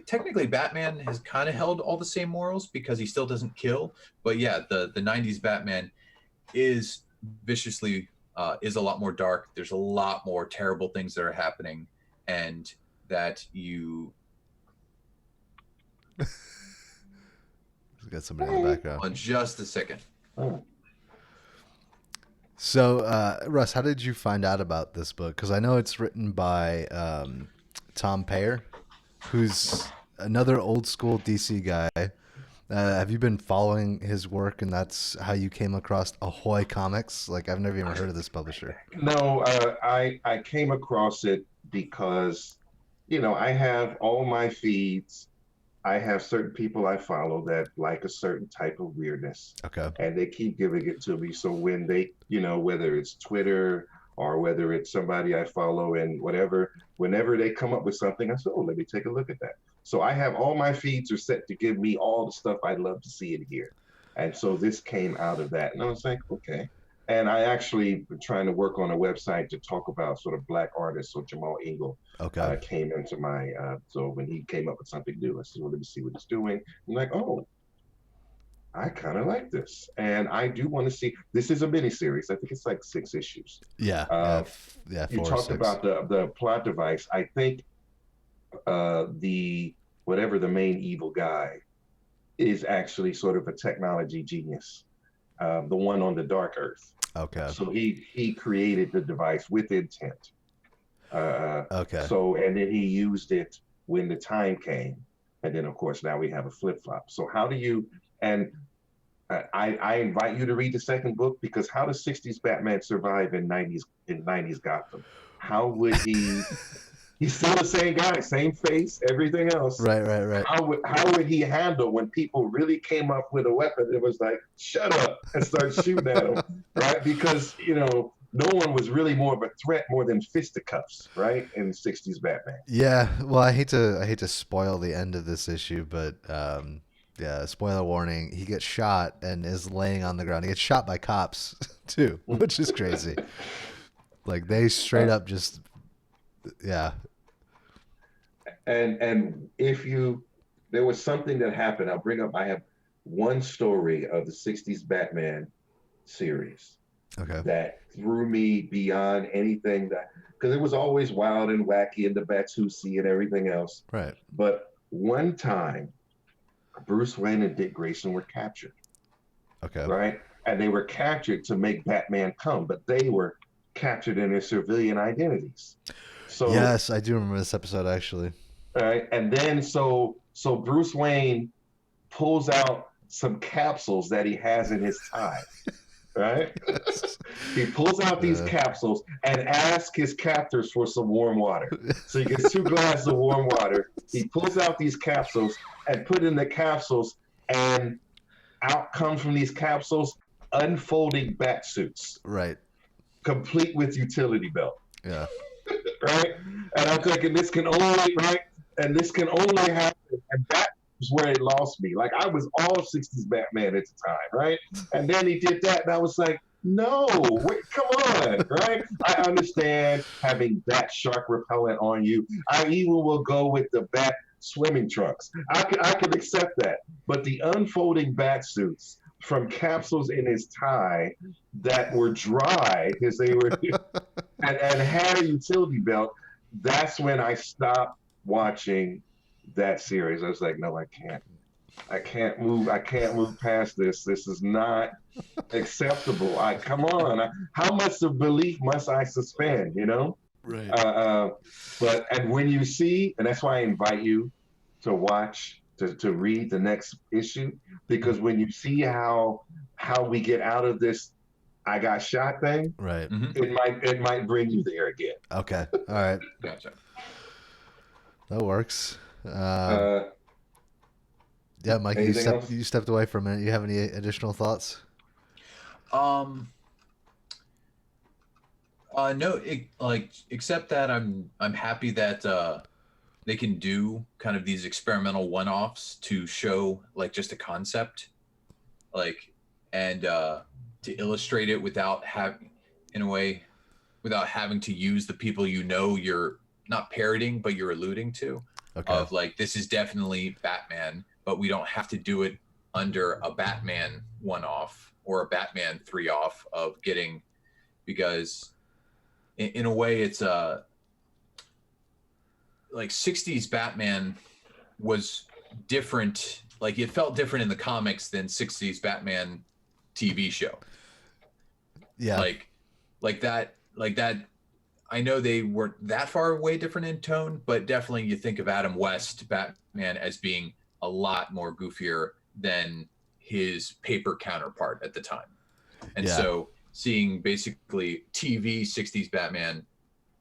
technically Batman has kind of held all the same morals because he still doesn't kill, but yeah, the 90s Batman is viciously is a lot more dark. There's a lot more terrible things that are happening, and that you got somebody in the background. Just a second. So, Russ, how did you find out about this book? Because I know it's written by Tom Payer, who's another old school DC guy. Have you been following his work, and that's how you came across Ahoy Comics? Like, I've never even heard of this publisher. No, I came across it because, I have all my feeds. I have certain people I follow that like a certain type of weirdness. Okay. And they keep giving it to me. So when they, whether it's Twitter or whether it's somebody I follow and whatever, whenever they come up with something, I say, oh, let me take a look at that. So I have all my feeds are set to give me all the stuff I'd love to see and hear. And so this came out of that. And I was like, okay. And I actually been trying to work on a website to talk about sort of Black artists. So Jamal Ingle came into my, so when he came up with something new, I said, well, let me see what he's doing. I'm like, oh, I kind of like this. And I do want to see, this is a miniseries. I think it's like 6 issues. Yeah. You talked about the plot device. I think whatever the main evil guy is actually sort of a technology genius. The one on the Dark Earth. Okay. So he created the device with intent. Okay. So, and then he used it when the time came. And then, of course, now we have a flip-flop. So how do you, and I invite you to read the second book, because how does 60s Batman survive in 90s Gotham? How would he... He's still the same guy, same face, everything else. Right. How would he handle when people really came up with a weapon that was like, shut up, and start shooting at him, right? Because, no one was really more of a threat more than fisticuffs, right? In 60s Batman. Yeah, well, I hate to spoil the end of this issue, but yeah, spoiler warning, he gets shot and is laying on the ground. He gets shot by cops too, which is crazy. Like, they straight up just... Yeah. And if there was something that happened, I have one story of the 60s Batman series that threw me beyond anything because it was always wild and wacky and the Batusi and everything else. Right. But one time, Bruce Wayne and Dick Grayson were captured. Okay. Right? And they were captured to make Batman come, but they were captured in their civilian identities. So, yes, I do remember this episode, actually. Right, and then so Bruce Wayne pulls out some capsules that he has in his tie, right? He pulls out these capsules and asks his captors for some warm water. So he gets 2 glasses of warm water. He pulls out these capsules and put in the capsules, and out come from these capsules unfolding bat suits, Right. complete with utility belt. Yeah. Right? And I'm thinking this can only happen. And that was where it lost me. Like I was all 60s Batman at the time, right? And then he did that, and I was like, no, wait, come on, right? I understand having bat shark repellent on you. I even will go with the bat swimming trunks. I can accept that. But the unfolding bat suits from capsules in his tie that were dry because they were and had a utility belt, that's when I stopped watching that series. I was like, no, I can't move past this. This is not acceptable. Come on. How much of belief must I suspend, you know? Right. And when you see, and that's why I invite you to watch, to read the next issue, because when you see how we get out of this I got shot thing, Right. it might bring you there again. Okay. All right. Gotcha. That works. Uh, Yeah, Mike, anything else? you stepped away for a minute. You have any additional thoughts? No, except that I'm happy that they can do kind of these experimental one-offs to show like just a concept, like, and to illustrate it without having to use the people you're not parroting but you're alluding to. Okay. Of like, this is definitely Batman, but we don't have to do it under a Batman one-off or a Batman 3-off of getting, because in a way it's like 60s Batman was different. Like it felt different in the comics than 60s Batman TV show. Yeah. Like that. I know they weren't that far away different in tone, but definitely you think of Adam West Batman as being a lot more goofier than his paper counterpart at the time. And so seeing basically TV 60s Batman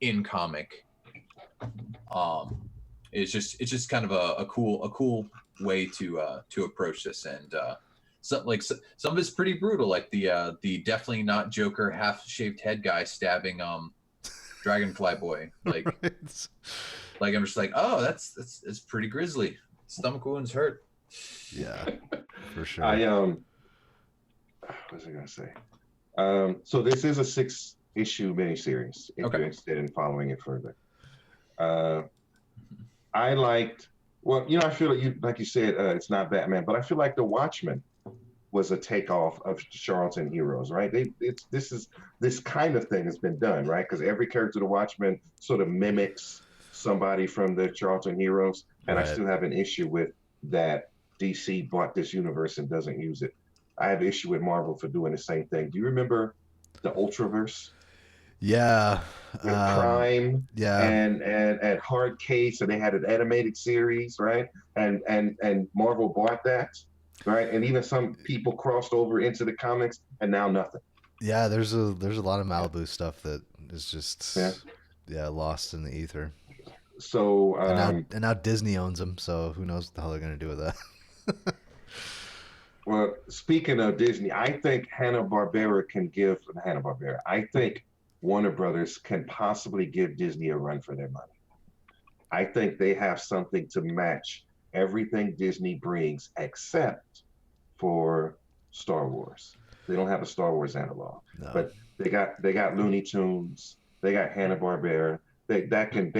in comic, it's just kind of a cool way to approach this. And some of it's pretty brutal, like the definitely not Joker half-shaved head guy stabbing Dragonfly Boy, like Right. like I'm just like, oh, that's pretty grisly. Stomach wounds hurt. Yeah, for sure. what was I gonna say? So this is a 6-issue miniseries. If you're interested in following it further, I liked. Well, I feel like you said, it's not Batman, but I feel like The Watchmen was a takeoff of Charlton Heroes, right? This kind of thing has been done, right? Because every character of The Watchmen sort of mimics somebody from the Charlton Heroes, and Right. I still have an issue with that. DC bought this universe and doesn't use it. I have an issue with Marvel for doing the same thing. Do you remember the Ultraverse? Yeah. With Prime, Yeah. and Hard Case, and they had an animated series, right? And Marvel bought that, right? And even some people crossed over into the comics, and now nothing. Yeah, there's a lot of Malibu stuff that is just lost in the ether. So and now Disney owns them, so who knows what the hell they're gonna do with that. well, speaking of Disney, I think I think Warner Brothers can possibly give Disney a run for their money. I think they have something to match everything Disney brings except for Star Wars. They don't have a Star Wars analog, but they got Looney Tunes, they got Hanna-Barbera. They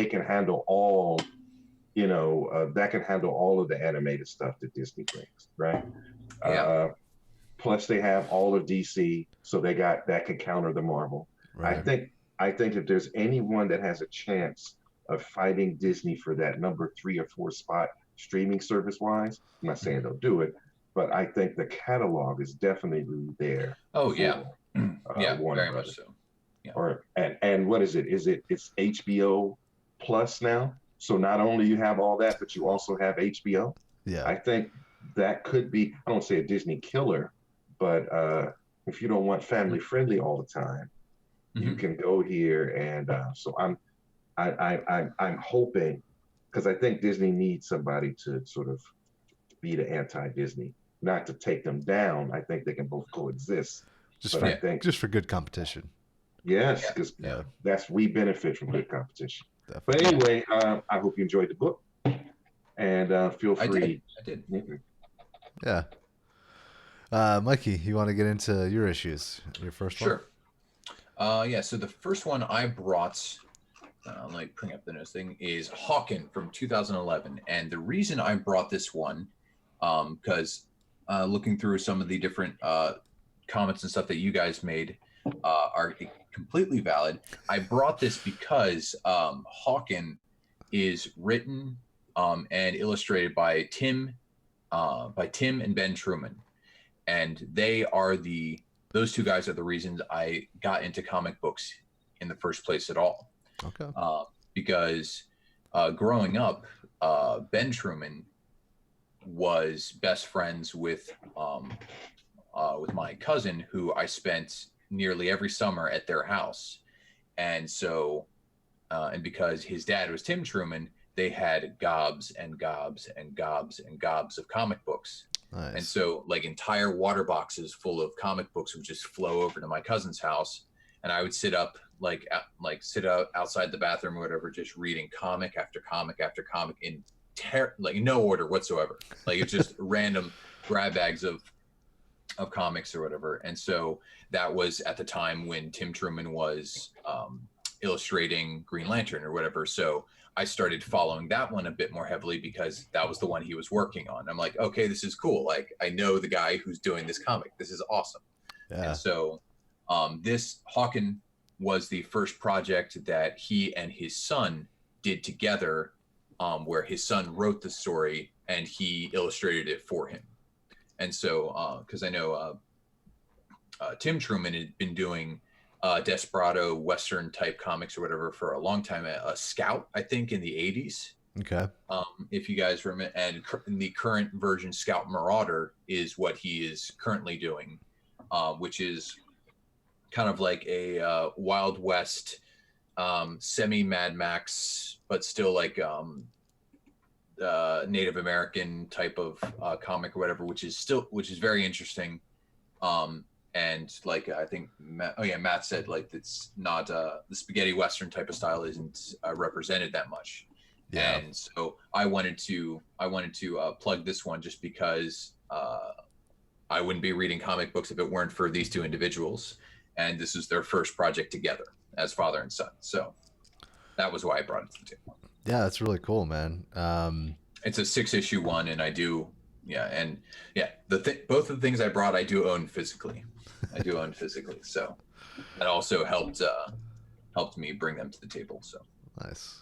can handle all, that can handle all of the animated stuff that Disney brings, right? Yeah. Plus they have all of DC, so they got that can counter the Marvel. Right. I think if there's anyone that has a chance of fighting Disney for that number 3 or 4 spot streaming service wise, I'm not saying they'll do it, but I think the catalog is definitely there. Oh yeah, yeah, Warner very Brothers. much so. Yeah. And what is it? It's HBO Plus now? So not only you have all that, but you also have HBO. Yeah. I think that could be, I don't say a Disney killer, but if you don't want family friendly all the time, you can go here. And so I'm hoping, because I think Disney needs somebody to sort of be the anti-Disney. not to take them down. I think they can both coexist. Just But for I think just for good competition. yes, Yeah. because Yeah, we benefit from good competition. But definitely. anyway, I hope you enjoyed the book, and feel free. I did. Yeah. Mikey, you want to get into your issues? Your first one? Sure. Yeah. So the first one I brought, like bring up the nose thing, is Hawken from 2011, and the reason I brought this one, because looking through some of the different comments and stuff that you guys made are completely valid. I brought this because Hawken is written and illustrated by Tim and Ben Truman, and those two guys are the reasons I got into comic books in the first place at all. Okay. Because growing up, Ben Truman was best friends with my cousin, who I spent nearly every summer at their house, and so and because his dad was Tim Truman, they had gobs and gobs and gobs and gobs of comic books. Nice. And so like entire water boxes full of comic books would just flow over to my cousin's house, and I would sit up sit out outside the bathroom or whatever, just reading comic after comic after comic in no order whatsoever. Like it's just random grab bags of comics or whatever. And so that was at the time when Tim Truman was illustrating Green Lantern or whatever. So I started following that one a bit more heavily because that was the one he was working on. I'm like, okay, this is cool. Like I know the guy who's doing this comic. This is awesome. Yeah. And so this Hawken was the first project that he and his son did together, where his son wrote the story and he illustrated it for him. And so, because I know Tim Truman had been doing desperado Western type comics or whatever for a long time, a Scout, I think, in the 80s. Okay. If you guys remember, and the current version, Scout Marauder, is what he is currently doing, which is kind of like a Wild West, semi Mad Max, but still like Native American type of comic or whatever, which is very interesting. And like I think Matt said, like it's not the spaghetti Western type of style isn't represented that much. Yeah. And so I wanted to plug this one just because I wouldn't be reading comic books if it weren't for these two individuals, and this is their first project together as father and son. So that was why I brought it to the table. Yeah, that's really cool, man. It's a 6-issue one, and I do, both of the things I brought, I do own physically. So that also helped me bring them to the table. So nice.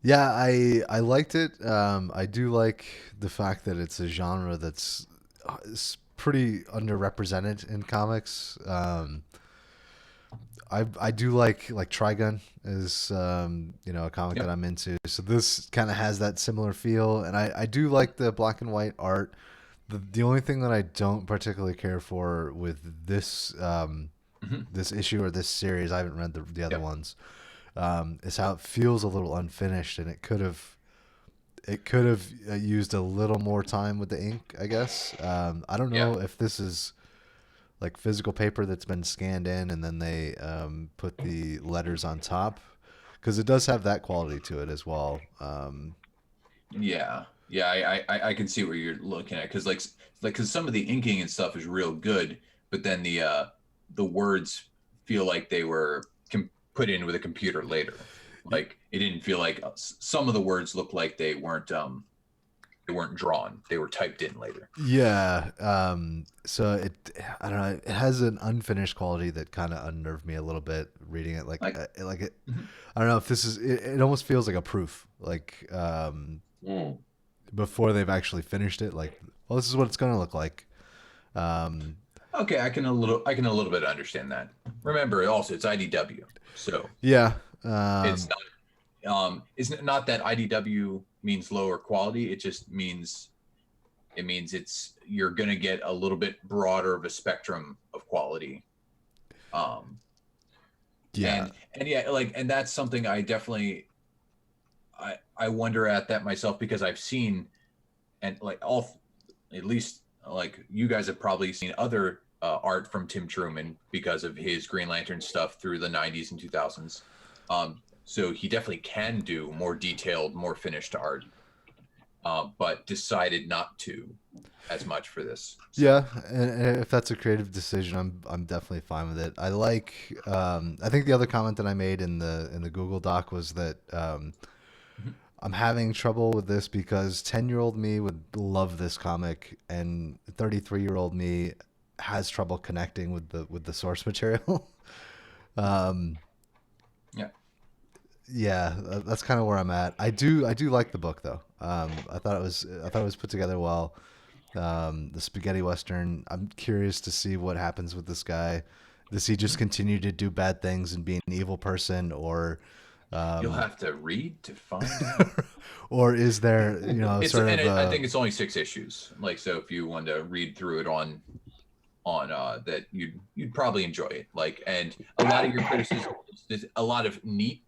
Yeah, I liked it. I do like the fact that it's a genre that's pretty underrepresented in comics. I do like Trigun is a comic that I'm into. So this kind of has that similar feel, and I do like the black and white art. The only thing that I don't particularly care for with this this issue or this series, I haven't read the other ones, is how it feels a little unfinished, and it could have used a little more time with the ink, I guess. I don't know if this is like physical paper that's been scanned in and then they put the letters on top, because it does have that quality to it as well. I can see what you're looking at, because some of the inking and stuff is real good, but then the words feel like they were put in with a computer later. Like it didn't feel like some of the words looked like they weren't drawn. They were typed in later. Yeah. So I don't know. It has an unfinished quality that kind of unnerved me a little bit reading it. I don't know if this is, it almost feels like a proof, like, before they've actually finished it. Like, well, this is what it's going to look like. Okay. I can a little bit understand that. Remember also it's IDW. So yeah. It's not that IDW means lower quality. It just means you're going to get a little bit broader of a spectrum of quality. And that's something I definitely, I wonder at that myself, because I've seen, and like at least like you guys have probably seen other art from Tim Truman because of his Green Lantern stuff through the 90s and 2000s. So he definitely can do more detailed, more finished art, but decided not to as much for this. So. Yeah, and if that's a creative decision, I'm definitely fine with it. I like. I think the other comment that I made in the Google Doc was that I'm having trouble with this because 10-year-old me would love this comic, and 33-year-old me has trouble connecting with the source material. Yeah. Yeah, that's kind of where I'm at. I do like the book though. I thought it was put together well. The spaghetti western. I'm curious to see what happens with this guy. Does he just continue to do bad things and be an evil person, or You'll have to read to find out. or is there I think it's only 6 issues. Like, so if you wanted to read through it on that, you'd probably enjoy it. Like, and a lot of your criticism, there's a lot of neat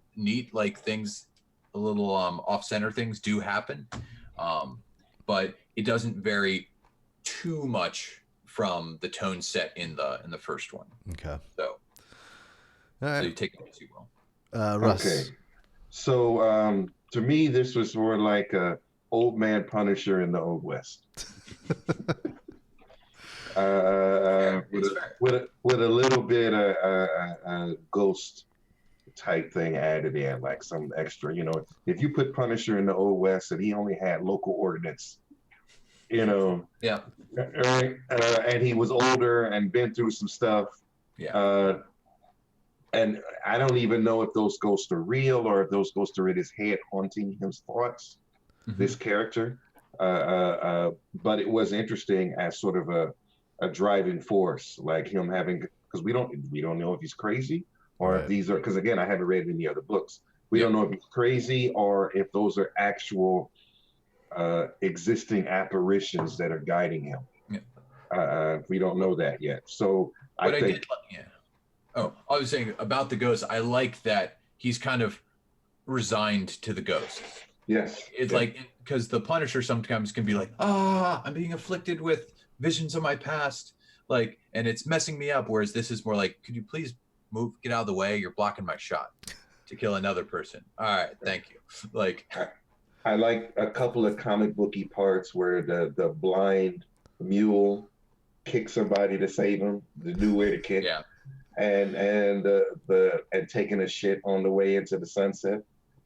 like things, a little off center things do happen, but it doesn't vary too much from the tone set in the first one. Okay. So, All right. so you take it as you will. Russ. Okay. So to me, this was more like a old man Punisher in the Old West. With a little bit of ghost type thing added in, like some extra. If you put Punisher in the Old West and he only had local ordinance, Yeah. right? And he was older and been through some stuff. Yeah. And I don't even know if those ghosts are real or if those ghosts are in his head haunting his thoughts, this character. But it was interesting as sort of a driving force, like him having, because we don't know if he's crazy or if these are, because again, I haven't read any other books. We don't know if he's crazy or if those are actual existing apparitions that are guiding him. Yeah. We don't know that yet. So I think. Oh, I was saying about the ghost. I like that he's kind of resigned to the ghost. Yes. It's like, because the Punisher sometimes can be like, I'm being afflicted with visions of my past, like, and it's messing me up. Whereas this is more like, could you please move, get out of the way? You're blocking my shot to kill another person. All right, thank you. Like, I like a couple of comic booky parts where the blind mule kicks somebody to save him, the new way to kick. Yeah. And taking a shit on the way into the sunset.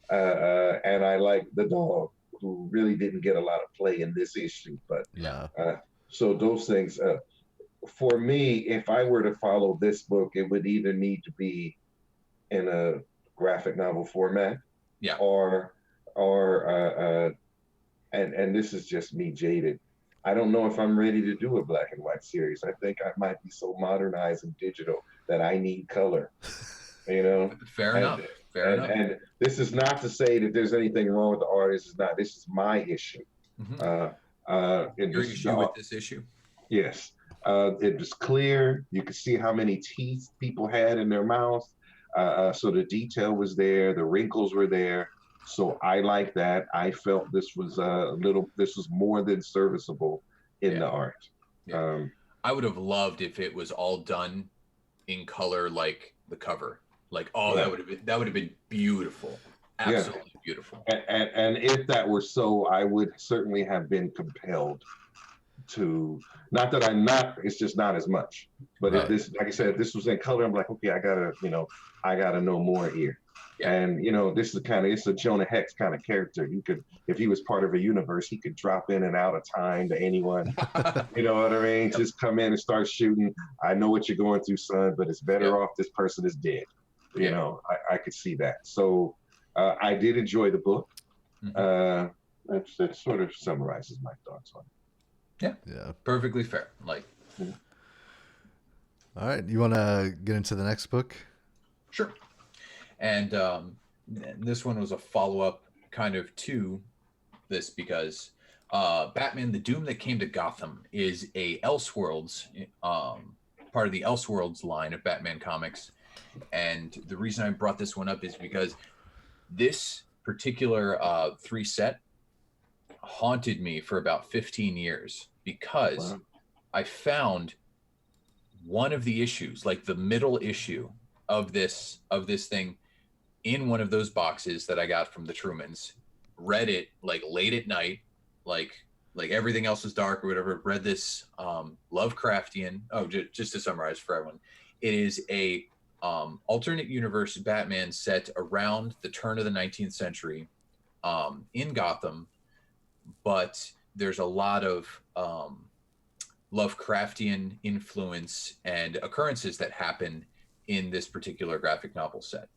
And I like the dog, who really didn't get a lot of play in this issue. But so those things, for me, if I were to follow this book, it would either need to be in a graphic novel format, or and this is just me jaded. I don't know if I'm ready to do a black and white series. I think I might be so modernized and digital that I need color. Fair enough. And this is not to say that there's anything wrong with the art. This is my issue. Your issue with this issue? Yes. It was clear. You could see how many teeth people had in their mouth. So the detail was there. The wrinkles were there. So I like that. I felt this was more than serviceable in the art. Yeah. I would have loved if it was all done in color, like the cover. Like, that would have been beautiful. Absolutely beautiful. And if that were so, I would certainly have been compelled to, not that I'm not, it's just not as much. But if this, like I said, if this was in color, I'm like, okay, I gotta know more here. Yeah. And this is it's a Jonah Hex kind of character. You could, if he was part of a universe, he could drop in and out of time to anyone. You know what I mean? Just come in and start shooting. I know what you're going through, son, but it's better off this person is dead. I could see that. So I did enjoy the book. That sort of summarizes my thoughts on it. Yeah. Perfectly fair. Like. All right. You want to get into the next book? Sure. And this one was a follow-up kind of to this because Batman: The Doom That Came to Gotham is a Elseworlds, part of the Elseworlds line of Batman comics. And the reason I brought this one up is because this particular 3 set haunted me for about 15 years because Wow. I found one of the issues, like the middle issue of this thing, in one of those boxes that I got from the Trumans. Read it like late at night, like everything else was dark or whatever. Read this Lovecraftian. Oh, just to summarize for everyone, it is a alternate universe Batman set around the turn of the 19th century in Gotham, but there's a lot of Lovecraftian influence and occurrences that happen in this particular graphic novel set.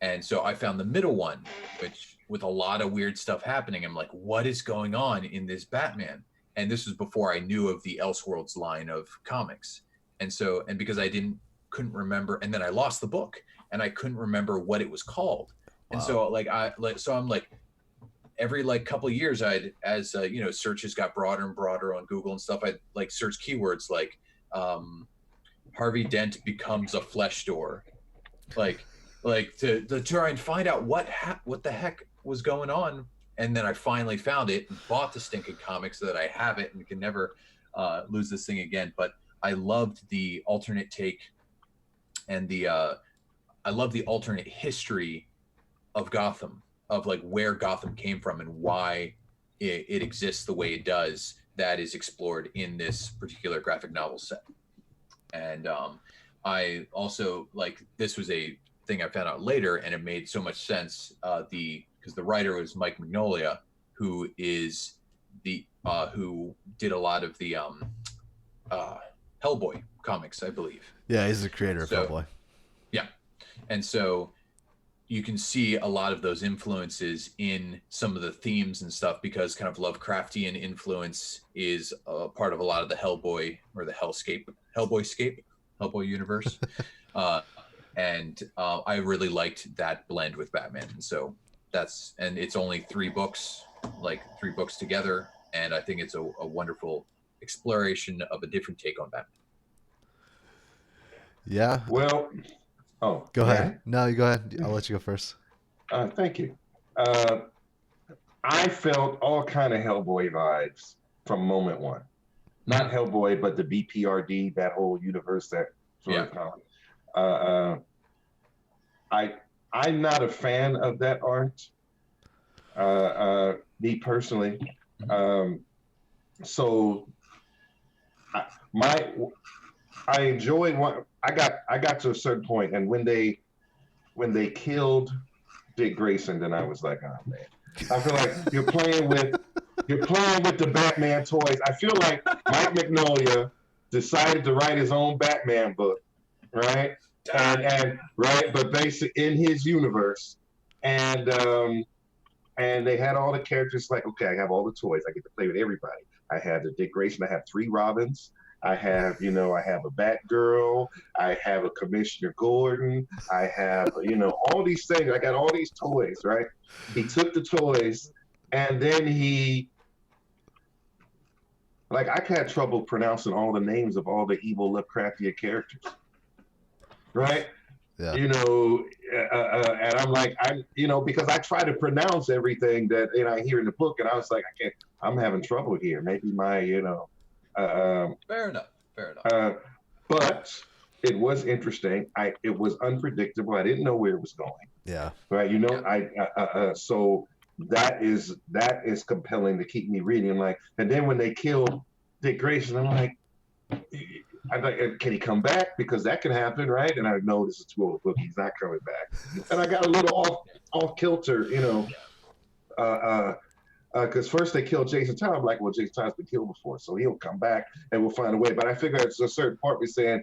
And so I found the middle one, which with a lot of weird stuff happening. I'm like, what is going on in this Batman? And this was before I knew of the Elseworlds line of comics. And so, and because I couldn't remember, and then I lost the book and I couldn't remember what it was called. And so I'm like, every like couple of years as searches got broader and broader on Google and stuff, I'd like search keywords like Harvey Dent becomes a flesh door, like to try and find out what the heck was going on. And then I finally found it and bought the stinking comic so that I have it and can never lose this thing again. But I loved the alternate take and I love the alternate history of Gotham, of like where Gotham came from and why it exists the way it does. That is explored in this particular graphic novel set. And I also like, this was a thing I found out later, and it made so much sense. Because the writer was Mike Mignola, who is who did a lot of the Hellboy comics, I believe. Yeah, he's the creator of Hellboy. Yeah, and so you can see a lot of those influences in some of the themes and stuff, because kind of Lovecraftian influence is a part of a lot of the Hellboy or the Hellboy universe. And I really liked that blend with Batman. And so and it's only 3 books, like 3 books together. And I think it's a wonderful exploration of a different take on Batman. Yeah. Well, go ahead. No, you go ahead. I'll let you go first. Thank you. I felt all kind of Hellboy vibes from moment one. Not Hellboy, but the BPRD, that whole universe, that sort of I'm not a fan of that art, me personally. So I enjoyed what I got to a certain point, and when they killed Dick Grayson, then I was like, oh man, I feel like you're playing with the Batman toys. I feel like Mike Mignola decided to write his own Batman book, right? And right, but basically in his universe, and they had all the characters. Like, okay, I have all the toys. I get to play with everybody. I have the Dick Grayson. I have 3 Robins. I have a Batgirl. I have a Commissioner Gordon. I have all these things. I got all these toys. Right? He took the toys, and then I had trouble pronouncing all the names of all the evil Lovecraftian characters. Right? Yeah. And I'm like, because I try to pronounce everything that I hear in the book, and I was like, I'm having trouble here. Maybe my, Fair enough. But it was interesting. It was unpredictable. I didn't know where it was going. Yeah. Right. So that is compelling to keep me reading. And then when they killed Dick Grayson, I'm like, can he come back? Because that can happen, right? And I know this is too old book. He's not coming back. And I got a little off kilter, because first they killed Jason Todd. I'm like, well, Jason Todd's been killed before, so he'll come back and we'll find a way. But I figure it's a certain part we're saying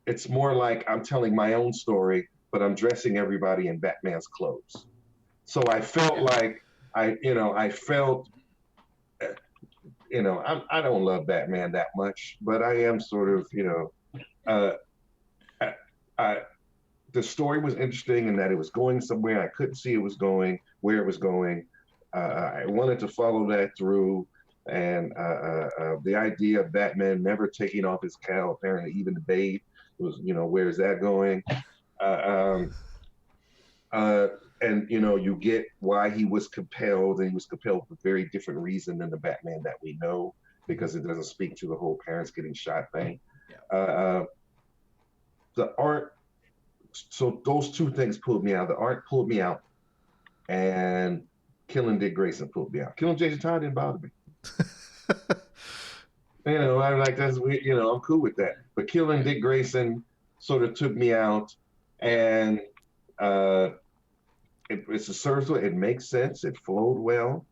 it's more like I'm telling my own story, but I'm dressing everybody in Batman's clothes. So I felt like I don't love Batman that much, but I am sort of, the story was interesting in that it was going somewhere. I couldn't see where it was going. I wanted to follow that through. And the idea of Batman never taking off his cowl, apparently even the Babe, was, where's that going? And you get why he was compelled, and he was compelled for a very different reason than the Batman that we know. because it doesn't speak to the whole parents getting shot thing. Yeah. The art, so those two things pulled me out. The art pulled me out, and killing Dick Grayson pulled me out. Killing Jason Todd didn't bother me. I'm like, that's weird. I'm cool with that. But killing Dick Grayson sort of took me out, and it's a serviceable. It makes sense. It flowed well.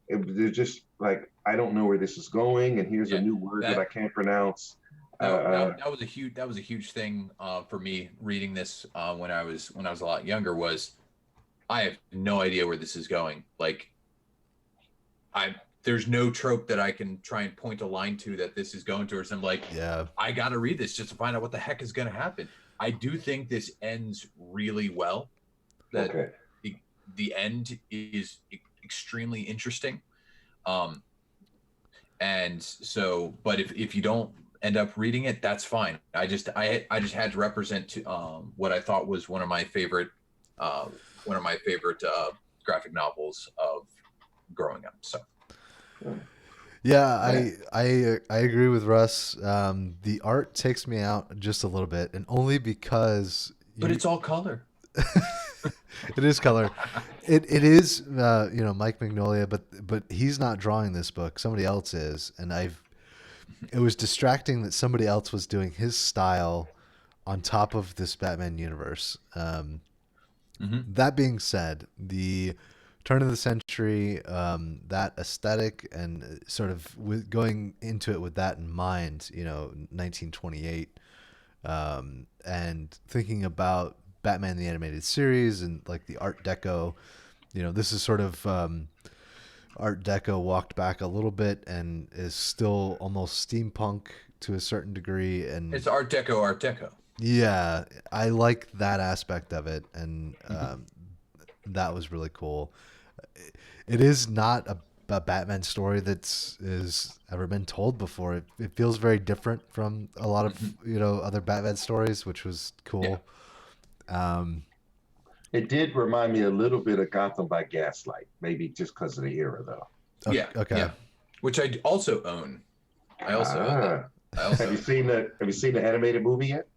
It's just like, I don't know where this is going, and here's a new word that I can't pronounce. That was a huge thing for me reading this when I was a lot younger. Was I have no idea where this is going. Like, there's no trope that I can try and point a line to that this is going towards. I'm like, I got to read this just to find out what the heck is going to happen. I do think this ends really well. That the end is extremely interesting. And so, but if you don't end up reading it, that's fine. I just had to represent what I thought was one of my favorite graphic novels of growing up. So. Yeah, I agree with Russ. The art takes me out just a little bit, and only because. But it's all color. It is color. It is Mike Mignola, but he's not drawing this book. Somebody else is, and it was distracting that somebody else was doing his style on top of this Batman universe. That being said, the turn of the century, that aesthetic, and sort of going into it with that in mind, 1928, and thinking about Batman the Animated Series and like the Art Deco, this is sort of Art Deco walked back a little bit and is still almost steampunk to a certain degree. And it's Art Deco. Yeah, I like that aspect of it, and that was really cool. It is not a Batman story is ever been told before. It feels very different from a lot of other Batman stories, which was cool. Yeah. It did remind me a little bit of Gotham by Gaslight, maybe just because of the era, though. Yeah. Okay. Yeah. Which I also own. Own that. Have you seen the animated movie yet?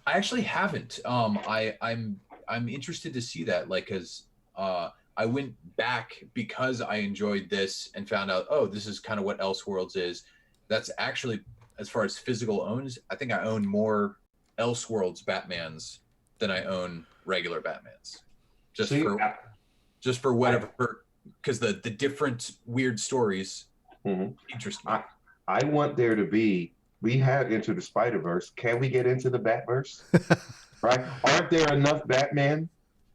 I actually haven't. I'm interested to see that, like, because I went back because I enjoyed this and found out, this is kind of what Elseworlds is. That's actually, as far as physical owns, I think I own more Elseworlds Batmans than I own regular Batmans. Just for whatever, because the different weird stories interest me. I want there to be. We had Into the Spider-Verse. Can we get into the Batverse? Right? Aren't there enough Batman?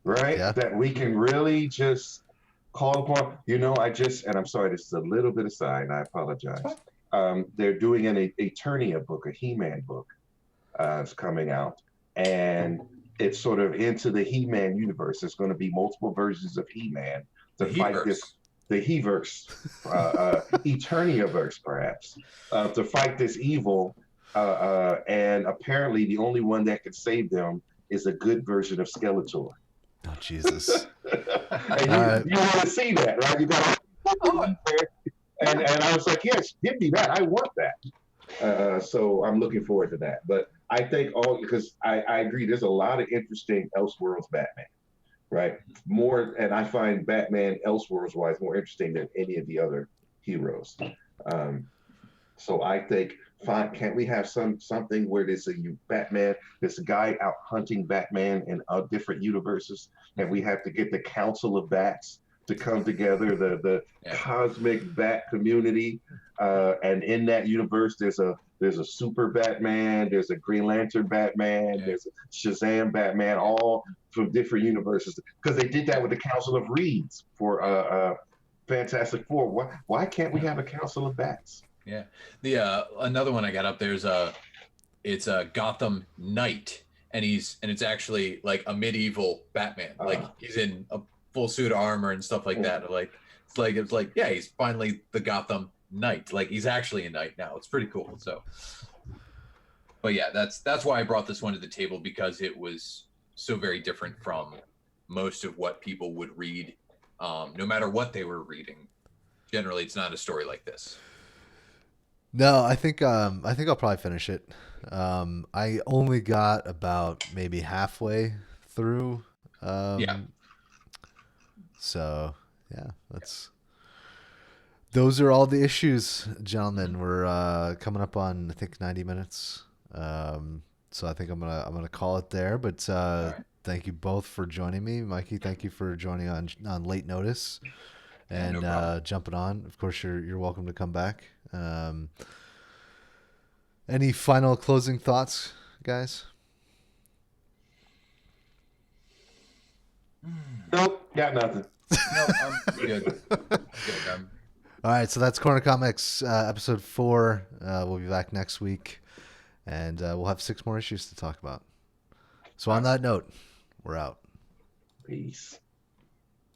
Right? Yeah. That we can really just call upon. And I'm sorry, this is a little bit aside, and I apologize. They're doing an Eternia book, a He-Man book. It's coming out. And it's sort of into the He-Man universe. There's going to be multiple versions of He-Man to fight the He-verse, Eternia-verse, perhaps, to fight this evil. And apparently the only one that can save them is a good version of Skeletor. Oh, Jesus. And you want to see that, right? You got and I was like, yes, give me that. I want that. So I'm looking forward to that. But I think because I agree, there's a lot of interesting Elseworlds Batman, right? More, and I find Batman Elseworlds wise more interesting than any of the other heroes. So I think, fine, can't we have something where there's there's a guy out hunting Batman in different universes, and we have to get the Council of Bats to come together, the cosmic Bat community, and in that universe there's a Super Batman, there's a Green Lantern Batman, there's a Shazam Batman, all from different universes, because they did that with the Council of Reeds for Fantastic Four. Why can't we have a Council of Bats? Yeah, the another one I got up there is it's a Gotham Knight, and it's actually like a medieval Batman, like he's in a full suit of armor and stuff like that. It's like yeah, he's finally the Gotham Knight, like he's actually a knight now. It's pretty cool. So, but yeah, that's why I brought this one to the table, because it was so very different from most of what people would read, no matter what they were reading. Generally, it's not a story like this. No, I think I'll probably finish it. I only got about maybe halfway through. Yeah. So yeah, those are all the issues, gentlemen. We're coming up on I think 90 minutes. So I think I'm gonna call it there. But All right. thank you both for joining me, Mikey. Thank you for joining on late notice Yeah, no and problem. jumping on. Of course, you're welcome to come back. Any final closing thoughts, guys? Nope, got nothing. No, I'm good. Good. All right, so that's Corner Comics episode 4. We'll be back next week, and we'll have 6 more issues to talk about. So on that note, we're out. Peace.